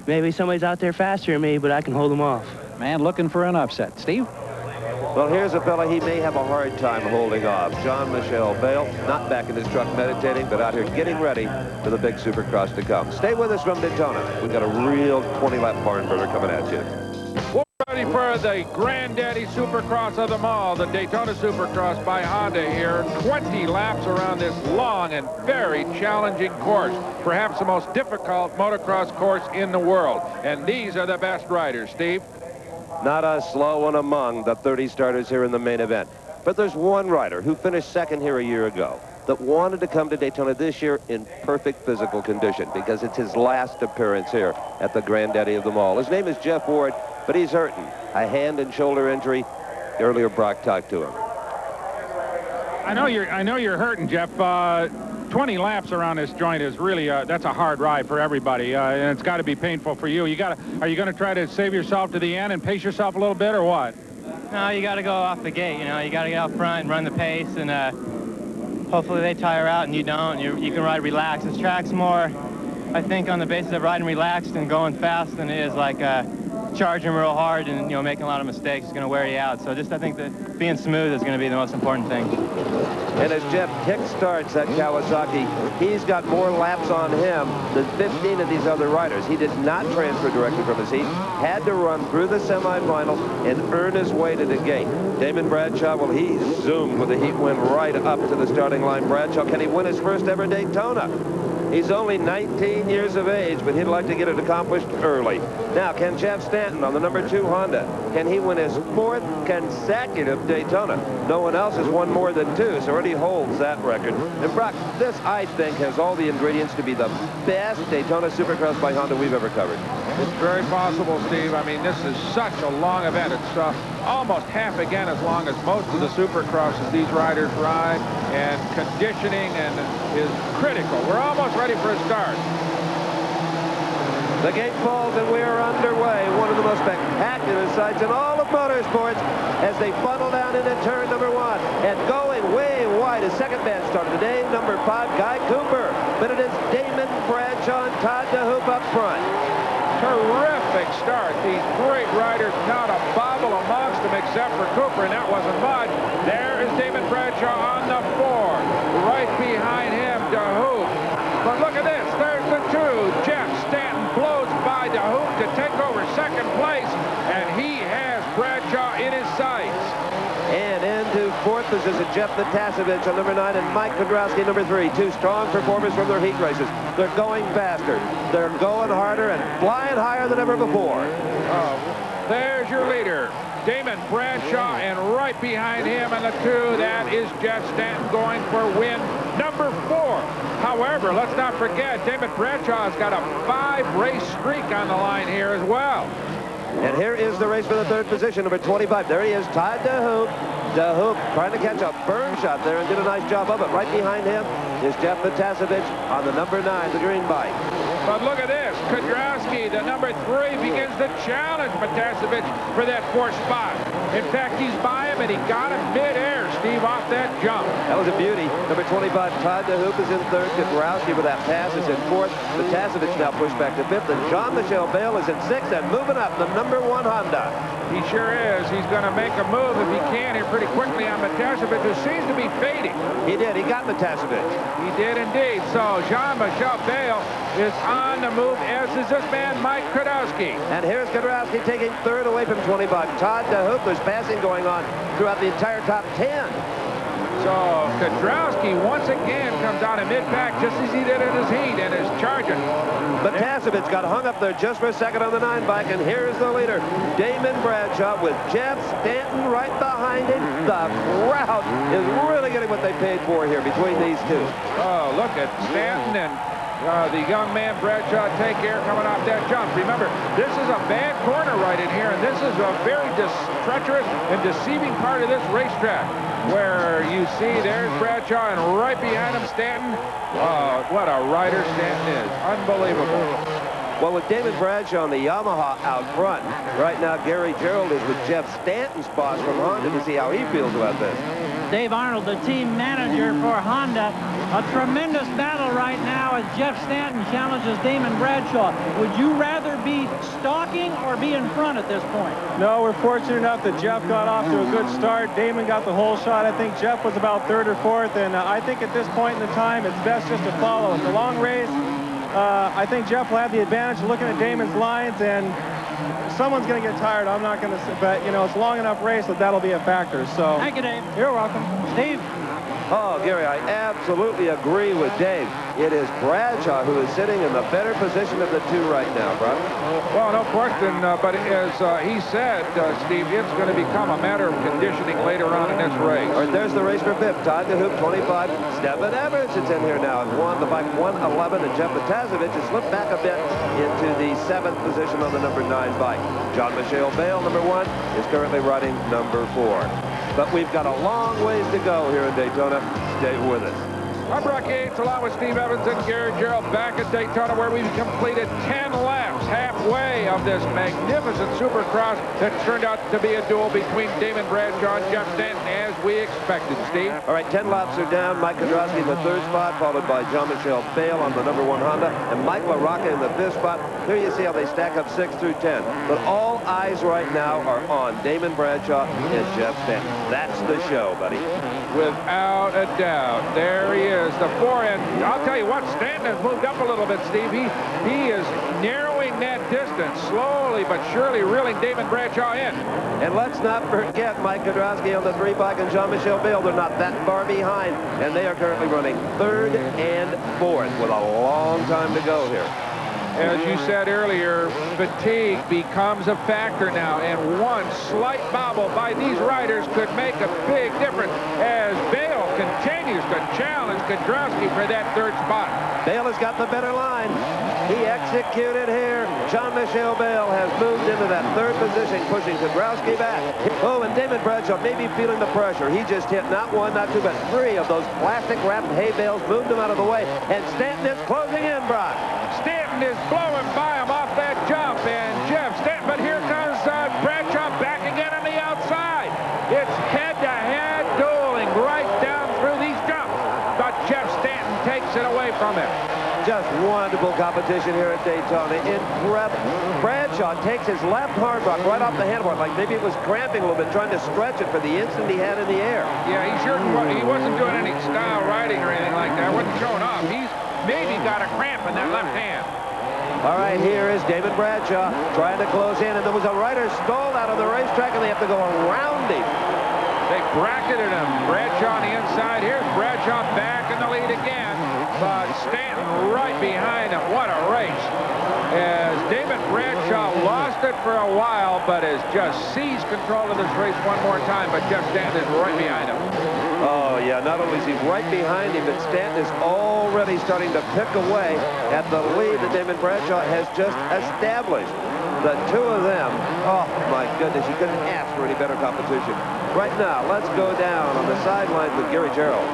maybe somebody's out there faster than me, but I can hold them off. Man, looking for an upset. Steve? Well, here's a fella he may have a hard time holding off. Jean-Michel Bale, not back in his truck meditating, but out here getting ready for the big Supercross to come. Stay with us from Daytona. We've got a real 20-lap barn burner coming at you. We're ready for the granddaddy Supercross of them all, the Daytona Supercross by Honda here. 20 laps around this long and very challenging course. Perhaps the most difficult motocross course in the world. And these are the best riders. Steve? Not a slow one among the 30 starters here in the main event. But there's one rider who finished second here a year ago that wanted to come to Daytona this year in perfect physical condition because it's his last appearance here at the granddaddy of them all. His name is Jeff Ward, but he's hurting. A hand and shoulder injury. Earlier, Brock talked to him. I know you're hurting, Jeff. 20 laps around this joint is really that's a hard ride for everybody, and it's got to be painful for you. Are you going to try to save yourself to the end and pace yourself a little bit, or what? No, you got to go off the gate. You know, you got to get out front and run the pace, and hopefully they tire out and you don't. You can ride relaxed. This track's more, I think, on the basis of riding relaxed and going fast than it is like charging real hard and, you know, making a lot of mistakes is going to wear you out. So just I think that being smooth is going to be the most important thing. And as Jeff kick-starts that Kawasaki, he's got more laps on him than 15 of these other riders. He did not transfer directly from his heat, had to run through the semifinals and earn his way to the gate. Damon Bradshaw, well, he zoomed with a heat win right up to the starting line. Bradshaw, can he win his first ever Daytona? He's only 19 years of age, but he'd like to get it accomplished early. Now, can Jeff Stanton on the number 2 Honda, can he win his 4th consecutive Daytona? No one else has won more than 2, so already holds that record. And Brock, this, I think, has all the ingredients to be the best Daytona Supercross by Honda we've ever covered. It's very possible, Steve. I mean, this is such a long event. It's almost half again as long as most of the Supercrosses these riders ride, and conditioning is critical. We're almost ready for a start. The gate falls and we are underway. One of the most spectacular sights in all of motorsports as they funnel down into turn number 1. And going way wide, a second man started today, number 5, Guy Cooper. But it is Damon Bradshaw and Todd DeHoop up front. Terrific start. These great riders, not a bobble amongst them except for Cooper, and that wasn't much. There is Damon Bradshaw on the 4. Right behind him, DeHoop. But look at this. There's the two. Jeff Stanton blows by DeHoop to take over second place, and he has Bradshaw in his sights. And into fourth position, Jeff Natasevich on number 9 and Mike Kudrowski, number 3. Two strong performers from their heat races. They're going faster. They're going harder and flying higher than ever before. There's your leader, Damon Bradshaw, and right behind him and the two, that is Jeff Stanton going for win number 4. However, let's not forget, Damon Bradshaw has got a 5-race streak on the line here as well. And here is the race for the third position, number 25. There he is, Todd DeHoop. DeHoop trying to catch a burn shot there and did a nice job of it. Right behind him is Jeff Natasevich on the number 9, the green bike. But look at this. Kudrowski, the number 3, begins to challenge Natasevich for that 4th spot. In fact, he's by him, and he got him midair, Steve, off that jump. That was a beauty. Number 25, Todd DeHoop is in 3rd. Kudrowski with that pass is in 4th. Natasevich now pushed back to 5th. And Jean-Michel Bale is in 6th and moving up, the number 1 Honda. He sure is. He's going to make a move if he can here pretty quickly on Natasevich, who seems to be fading. He did. He got Natasevich. He did indeed. So Jean-Michel Bale is on the move, as is this man, Mike Kudrowski. And here's Kudrowski taking 3rd away from 25. Todd DeHoop, there's passing going on throughout the entire top 10. So Kudrowski once again comes out of mid-pack just as he did in his heat and is charging. But Natasevich got hung up there just for a second on the 9 bike, and here's the leader, Damon Bradshaw, with Jeff Stanton right behind him. The crowd is really getting what they paid for here between these two. Oh, look at Stanton and the young man Bradshaw take care coming off that jump. Remember, this is a bad corner right in here, and this is a very treacherous and deceiving part of this racetrack, where you see there's Bradshaw and right behind him Stanton. What a rider Stanton is. Unbelievable. Well, with David Bradshaw on the Yamaha out front, right now Gary Gerald is with Jeff Stanton's boss from Honda to see how he feels about this. Dave Arnold, the team manager for Honda. A tremendous battle right now as Jeff Stanton challenges Damon Bradshaw. Would you rather be stalking or be in front at this point? No, we're fortunate enough that Jeff got off to a good start. Damon got the whole shot. I think Jeff was about 3rd or 4th, and I think at this point in the time, it's best just to follow. It's a long race. I think Jeff will have the advantage of looking at Damon's lines, and someone's going to get tired. I'm not going to, but you know, it's a long enough race that that'll be a factor. So thank you, Dave. You're welcome. Steve. Oh, Gary, I absolutely agree with Dave. It is Bradshaw who is sitting in the better position of the two right now, brother. Well, no question, but as he said, Steve, it's going to become a matter of conditioning later on in this race. All right, there's the race for 5th. Todd DeHoop, 25. Stephen Everett is in here now and won the bike 111, and Jeff Natasevich has slipped back a bit into the 7th position on the number 9 bike. Jean-Michel Bale, number 1, is currently running number 4. But we've got a long ways to go here in Daytona. Stay with us. I'm Brock Yates, along with Steve Evans and Gary Gerald, back at Daytona, where we've completed 10 laps, halfway of this magnificent Supercross that turned out to be a duel between Damon Bradshaw and Jeff Stanton, as we expected, Steve. All right, 10 laps are down. Mike Kudrowski in the 3rd spot, followed by Jean-Michel Bale on the number 1 Honda, and Mike LaRocca in the 5th spot. Here you see how they stack up 6 through 10. But all eyes right now are on Damon Bradshaw and Jeff Stanton. That's the show, buddy. Without a doubt. There he is, the 4. And I'll tell you what, Stanton has moved up a little bit, Steve. He is narrowing that distance, slowly but surely reeling Damon Bradshaw in. And let's not forget Mike Kudrowski on the 3 bike and Jean-Michel Bale. They're not that far behind, and they are currently running 3rd and 4th with a long time to go here. As you said earlier, fatigue becomes a factor now, and one slight bobble by these riders could make a big difference as Bale continues to challenge Kudrowski for that 3rd spot. Bale has got the better line. He executed here. Jean-Michel Bale has moved into that 3rd position, pushing Kudrowski back. Oh, and Damon Bradshaw may be feeling the pressure. He just hit not 1, not 2, but 3 of those plastic-wrapped hay bales, moved him out of the way, and Stanton is closing in, Brock. Stanton is blowing by him off that jump, and Jeff Stanton, but here comes Bradshaw back again on the outside. It's head-to-head dueling right down through these jumps, but Jeff Stanton takes it away from him. Just wonderful competition here at Daytona. Incredible. Bradshaw takes his left hard rock right off the handlebar, like maybe it was cramping a little bit, trying to stretch it for the instant he had in the air. Yeah, he wasn't doing any style riding or anything like that. Wasn't showing off. maybe got a cramp in that left hand. All right, here is Damon Bradshaw trying to close in, and there was a rider stalled out on the racetrack, and they have to go around him. They bracketed him. Bradshaw on the inside. Here's Bradshaw back in the lead again, but Stanton right behind him. What a race. As Damon Bradshaw lost it for a while, but has just seized control of this race one more time, but Jeff Stanton is right behind him. Oh, yeah, not only is he right behind him, but Stanton is already starting to pick away at the lead that Damon Bradshaw has just established. The two of them, oh, my goodness, you couldn't ask for any better competition. Right now, let's go down on the sidelines with Gary Gerald.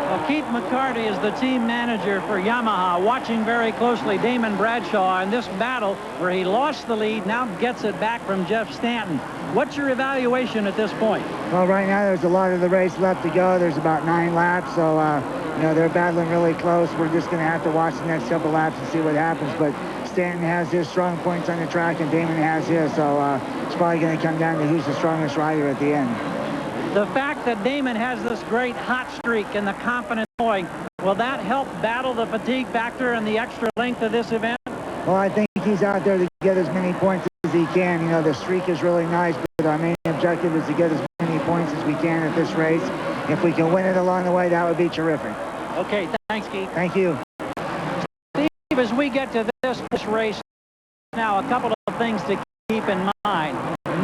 Well, Keith McCarty is the team manager for Yamaha, watching very closely Damon Bradshaw in this battle where he lost the lead, now gets it back from Jeff Stanton. What's your evaluation at this point? Well, right now there's a lot of the race left to go. There's about 9 laps, so you know, they're battling really close. We're just going to have to watch the next couple laps and see what happens. But Stanton has his strong points on the track, and Damon has his, so it's probably going to come down to who's the strongest rider at the end. The fact that Damon has this great hot streak and the confidence going, will that help battle the fatigue factor and the extra length of this event? Well, I think he's out there to get as many points as he can. You know, the streak is really nice, but our main objective is to get as many points as we can at this race. If we can win it along the way, that would be terrific. Okay, thanks, Keith. Thank you. Steve, as we get to this race now, a couple of things to keep in mind.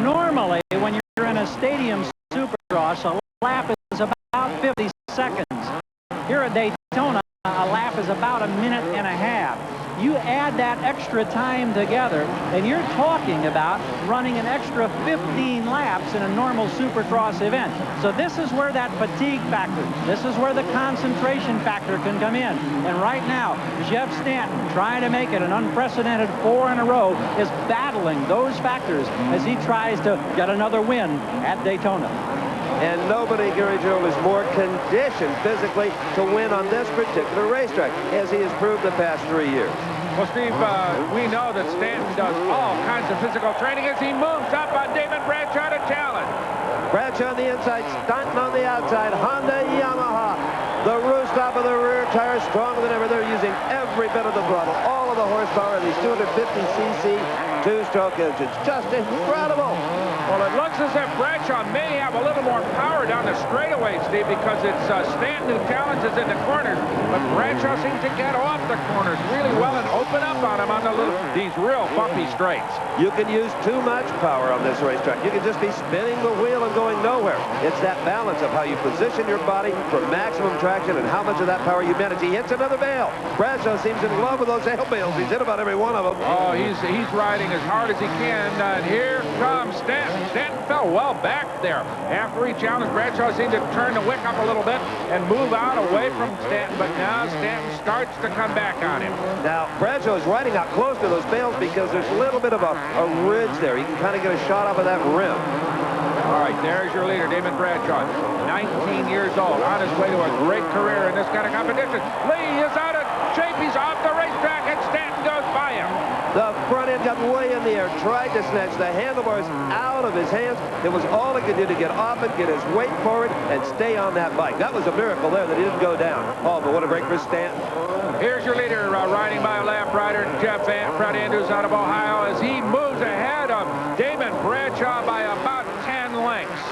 Normally, when you're in a stadium Supercross, a lap is about 50 seconds. Here at Daytona, a lap is about a minute and a half. You add that extra time together, and you're talking about running an extra 15 laps in a normal Supercross event. So this is where that fatigue factor, this is where the concentration factor can come in. And right now, Jeff Stanton, trying to make it an unprecedented 4 in a row, is battling those factors as he tries to get another win at Daytona. And nobody, Gary Gerald, is more conditioned physically to win on this particular racetrack, as he has proved the past 3 years. Well, Steve, we know that Stanton does all kinds of physical training as he moves up on Damon Bradshaw to challenge. Bradshaw on the inside, Stanton on the outside. Honda, Yamaha. The roof stop of the rear tire stronger than ever. They're using every bit of the throttle, all of the horsepower of these 250cc two-stroke engines. Just incredible. Well, it looks as if Bradshaw may have a little more power down the straightaway, Steve, because it's Stanton who challenges in the corners, but Bradshaw seems to get off the corners really well and open up on him on these real bumpy straights. You can use too much power on this racetrack. You can just be spinning the wheel and going nowhere. It's that balance of how you position your body for maximum traction and how much of that power you manage. He hits another bale. Bradshaw seems in love with those ale bales. He's hit about every one of them. Oh, he's riding as hard as he can. And here comes Stanton. Stanton fell well back there. After he challenged Bradshaw, seemed to turn the wick up a little bit and move out away from Stanton, but now Stanton starts to come back on him. Now, Bradshaw is riding out close to those bales because there's a little bit of a ridge there. You can kind of get a shot off of that rim. All right, there's your leader, Damon Bradshaw, 19 years old, on his way to a great career in this kind of competition. Lee is out of shape. He's off the racetrack, and Stanton goes by him. The front end got way in the air, tried to snatch the handlebars out of his hands. It was all he could do to get off it, get his weight forward, and stay on that bike. That was a miracle there that he didn't go down. Oh, but what a break for Stanton. Here's your leader, riding by a lap rider, Fred Andrews out of Ohio, as he moves ahead of Damon Bradshaw by about 10 lengths.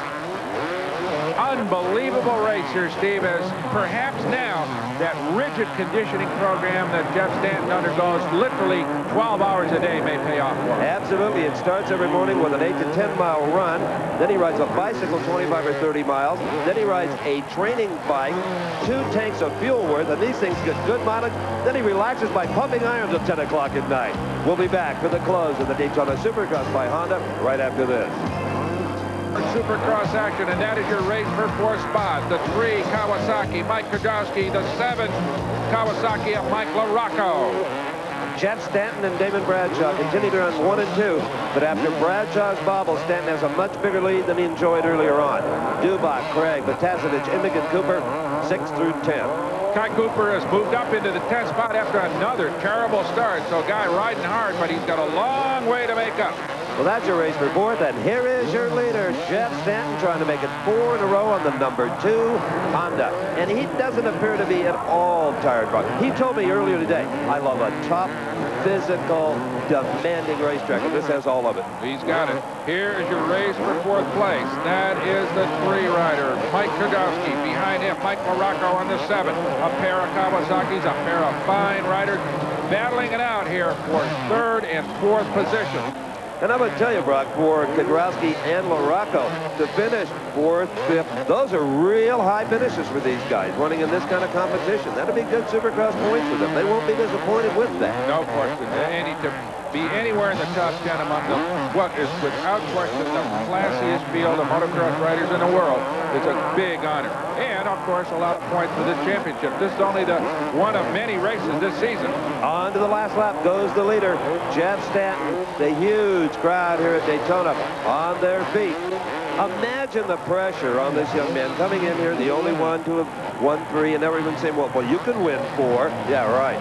Unbelievable race here, Steve, as perhaps now that rigid conditioning program that Jeff Stanton undergoes literally 12 hours a day may pay off for him. Absolutely. It starts every morning with an 8 to 10 mile run. Then he rides a bicycle 25 or 30 miles. Then he rides a training bike, 2 tanks of fuel worth, and these things get good mileage. Then he relaxes by pumping irons at 10 o'clock at night. We'll be back for the close of the Daytona Supercross by Honda right after this. Supercross action, and that is your race for 4 spots. The 3, Kawasaki, Mike Kudrowski. The 7, Kawasaki of Mike LaRocco. Jeff Stanton and Damon Bradshaw continue to run 1 and 2, but after Bradshaw's bobble, Stanton has a much bigger lead than he enjoyed earlier on. Dubach, Craig, Batasevich, Imogen Cooper, 6 through 10. Kai Cooper has moved up into the 10th spot after another terrible start. So a guy riding hard, but he's got a long way to make up. Well, that's your race for fourth, and here is your leader, Jeff Stanton, trying to make it 4 in a row on the number 2 Honda. And he doesn't appear to be at all tired, Brock. He told me earlier today, I love a tough, physical, demanding racetrack, and this has all of it. He's got it. Here is your race for fourth place. That is the 3-rider, Mike Kudowski. Behind him, Mike Morocco on the 7. A pair of Kawasaki's, a pair of fine riders battling it out here for 3rd and 4th position. And I'm going to tell you, Brock, for Kudrowski and LaRocco to finish 4th, 5th, those are real high finishes for these guys running in this kind of competition. That'll be good Supercross points for them. They won't be disappointed with that. No question. To be anywhere in the top 10 among them, what is without question the classiest field of motocross riders in the world, is a big honor. And, of course, a lot of points for this championship. This is only the one of many races this season. On to the last lap goes the leader, Jeff Stanton. The huge crowd here at Daytona on their feet. Imagine the pressure on this young man coming in here, the only one to have won 3, and everyone saying, well, you can win 4. Yeah, right.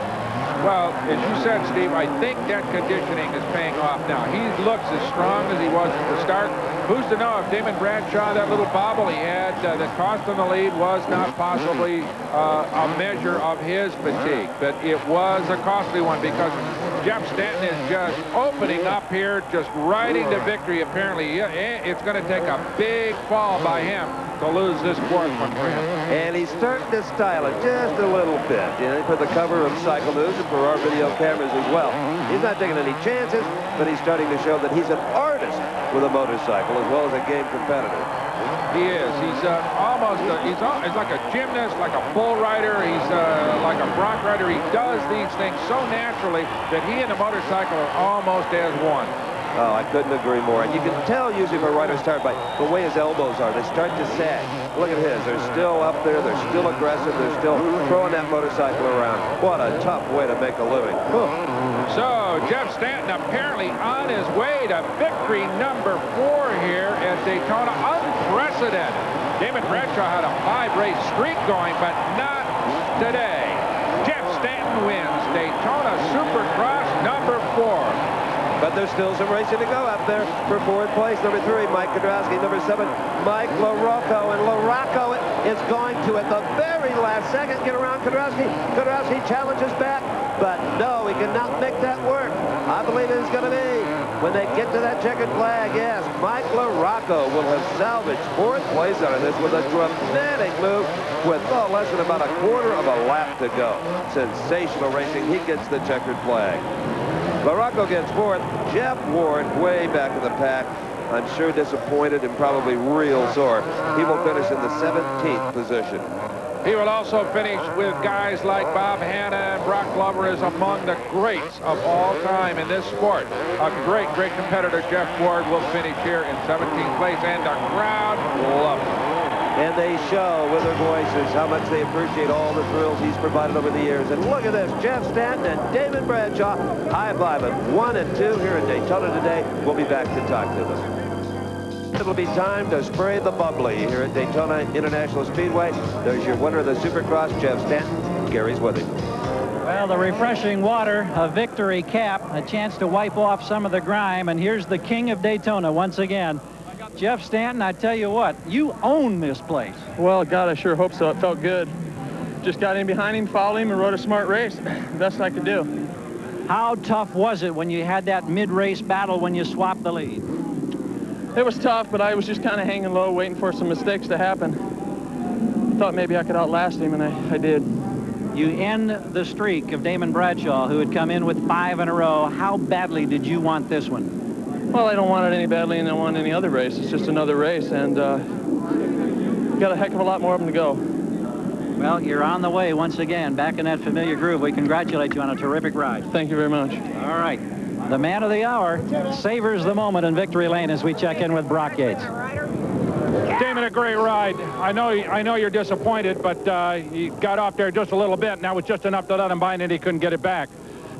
Well, as you said, Steve, I think that conditioning is paying off now. He looks as strong as he was at the start. Who's to know if Damon Bradshaw, that little bobble he had that cost him the lead, was not possibly a measure of his fatigue. But it was a costly one because Jeff Stanton is just opening up here, just riding to victory, apparently. It's going to take a big fall by him to lose this 4th one for him. And he's starting to style it just a little bit, for the cover of Cycle News and for our video cameras as well. He's not taking any chances, but he's starting to show that he's an artist with a motorcycle as well as a game competitor. He is. He's he's like a gymnast, like a bull rider. He's like a bronc rider. He does these things so naturally that he and the motorcycle are almost as one. Oh, I couldn't agree more. And you can tell usually if a rider starts by the way his elbows are. They start to sag. Look at his. They're still up there. They're still aggressive. They're still throwing that motorcycle around. What a tough way to make a living. Whew. So Jeff Stanton apparently on his way to victory number 4 here at Daytona. Unprecedented. Damon Bradshaw had a 5-race streak going, but not today. Jeff Stanton wins Daytona Supercross number 4. But there's still some racing to go up there for 4th place. Number 3, Mike Kudrowski. Number 7, Mike LaRocco. And LaRocco is going to, at the very last second, get around Kudrowski. Kudrowski challenges back, but no, he cannot make that work. I believe it's going to be when they get to that checkered flag. Yes, Mike LaRocco will have salvaged 4th place out of this with a dramatic move with less than about a quarter of a lap to go. Sensational racing. He gets the checkered flag. LaRocco gets 4th. Jeff Ward way back in the pack. I'm sure disappointed and probably real sore. He will finish in the 17th position. He will also finish with guys like Bob Hanna and Brock Glover is among the greats of all time in this sport. A great competitor, Jeff Ward, will finish here in 17th place, and the crowd loves him. And they show with their voices how much they appreciate all the thrills he's provided over the years. And look at this, Jeff Stanton and Damon Bradshaw high-fiving 1 and 2 here in Daytona today. We'll be back to talk to them. It'll be time to spray the bubbly here at Daytona International Speedway. There's your winner of the Supercross, Jeff Stanton. Gary's with him. Well, the refreshing water, a victory cap, a chance to wipe off some of the grime. And here's the king of Daytona once again. Jeff Stanton, I tell you what, you own this place. Well, God, I sure hope so. It felt good. Just got in behind him, followed him, and rode a smart race. Best I could do. How tough was it when you had that mid-race battle when you swapped the lead? It was tough, but I was just kind of hanging low, waiting for some mistakes to happen. I thought maybe I could outlast him, and I did. You end the streak of Damon Bradshaw, who had come in with 5 in a row. How badly did you want this one? Well, I don't want it any badly, and I want any other race. It's just another race, and got a heck of a lot more of them to go. Well, you're on the way once again, back in that familiar groove. We congratulate you on a terrific ride. Thank you very much. All right. The man of the hour savors the moment in victory lane as we check in with Brock Yates. Damon, a great ride. I know you're disappointed, but he got off there just a little bit, and that was just enough to let him by, and then he couldn't get it back.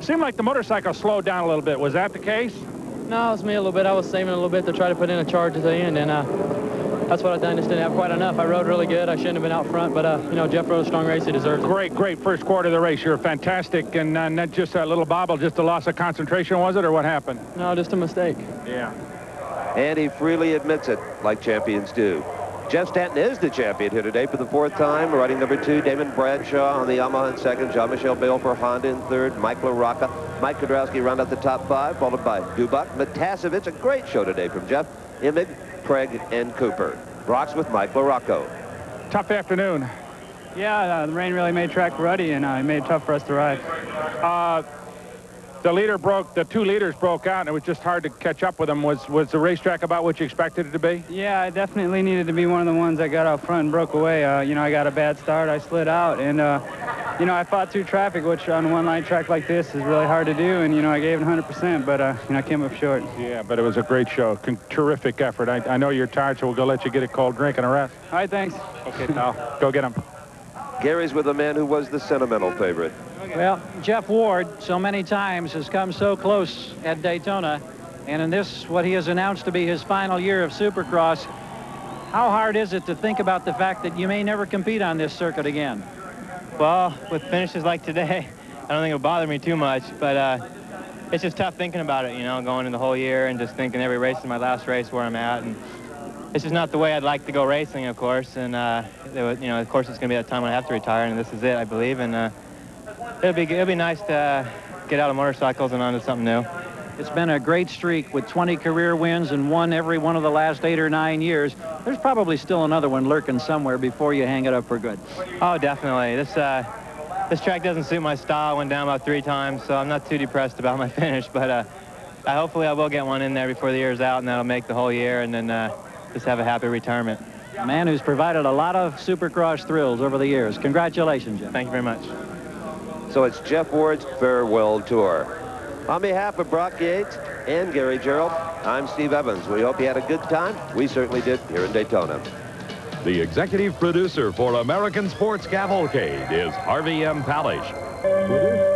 Seemed like the motorcycle slowed down a little bit. Was that the case? No, it was me a little bit. I was saving a little bit to try to put in a charge at the end, and I that's what I done. Just didn't have quite enough. I rode really good. I shouldn't have been out front, but you know, Jeff rode a strong race. He deserved it. Great first quarter of the race. You're fantastic, and not just a little bobble, just a loss of concentration, was it, or what happened? No, just a mistake. Yeah. And he freely admits it, like champions do. Jeff Stanton is the champion here today for the 4th time, riding number 2, Damon Bradshaw on the Yamaha in 2nd, Jean-Michel Bale for Honda in 3rd, Mike LaRocca, Mike Kudrowski round out the top 5, followed by Dubak, Matasevich. A great show today from Jeff, Imig, Craig, and Cooper. Brock's with Mike LaRocco. Tough afternoon. Yeah, the rain really made track ruddy, and it made it tough for us to ride. The 2 leaders broke out, and it was just hard to catch up with them. Was the racetrack about what you expected it to be? Yeah, I definitely needed to be one of the ones that got out front and broke away. You know, I got a bad start. I slid out, and, you know, I fought through traffic, which on a one-line track like this is really hard to do, and, you know, I gave it 100%, but, you know, I came up short. Yeah, but it was a great show. Terrific effort. I know you're tired, so we'll go let you get a cold drink and a rest. All right, thanks. Okay, pal. Go get him. Gary's with the man who was the sentimental favorite. Well, Jeff Ward so many times has come so close at Daytona, and in this, what he has announced to be his final year of Supercross, how hard is it to think about the fact that you may never compete on this circuit again? Well, with finishes like today, I don't think it'll bother me too much, but it's just tough thinking about it, you know, going in the whole year and just thinking every race is my last race where I'm at, and it's just not the way I'd like to go racing, of course, and you know, of course, it's going to be a time when I have to retire, and this is it, I believe, and it'll be nice to get out of motorcycles and onto something new. It's been a great streak with 20 career wins and won every one of the last 8 or 9 years. There's probably still another one lurking somewhere before you hang it up for good. Oh, definitely. This track doesn't suit my style. I went down about 3 times, so I'm not too depressed about my finish, but hopefully I will get one in there before the year's out, and that'll make the whole year, and then just have a happy retirement. A man who's provided a lot of Supercross thrills over the years. Congratulations, Jeff. Thank you very much. So it's Jeff Ward's farewell tour. On behalf of Brock Yates and Gary Gerald, I'm Steve Evans. We hope you had a good time. We certainly did here in Daytona. The executive producer for American Sports Cavalcade is Harvey M. Palish.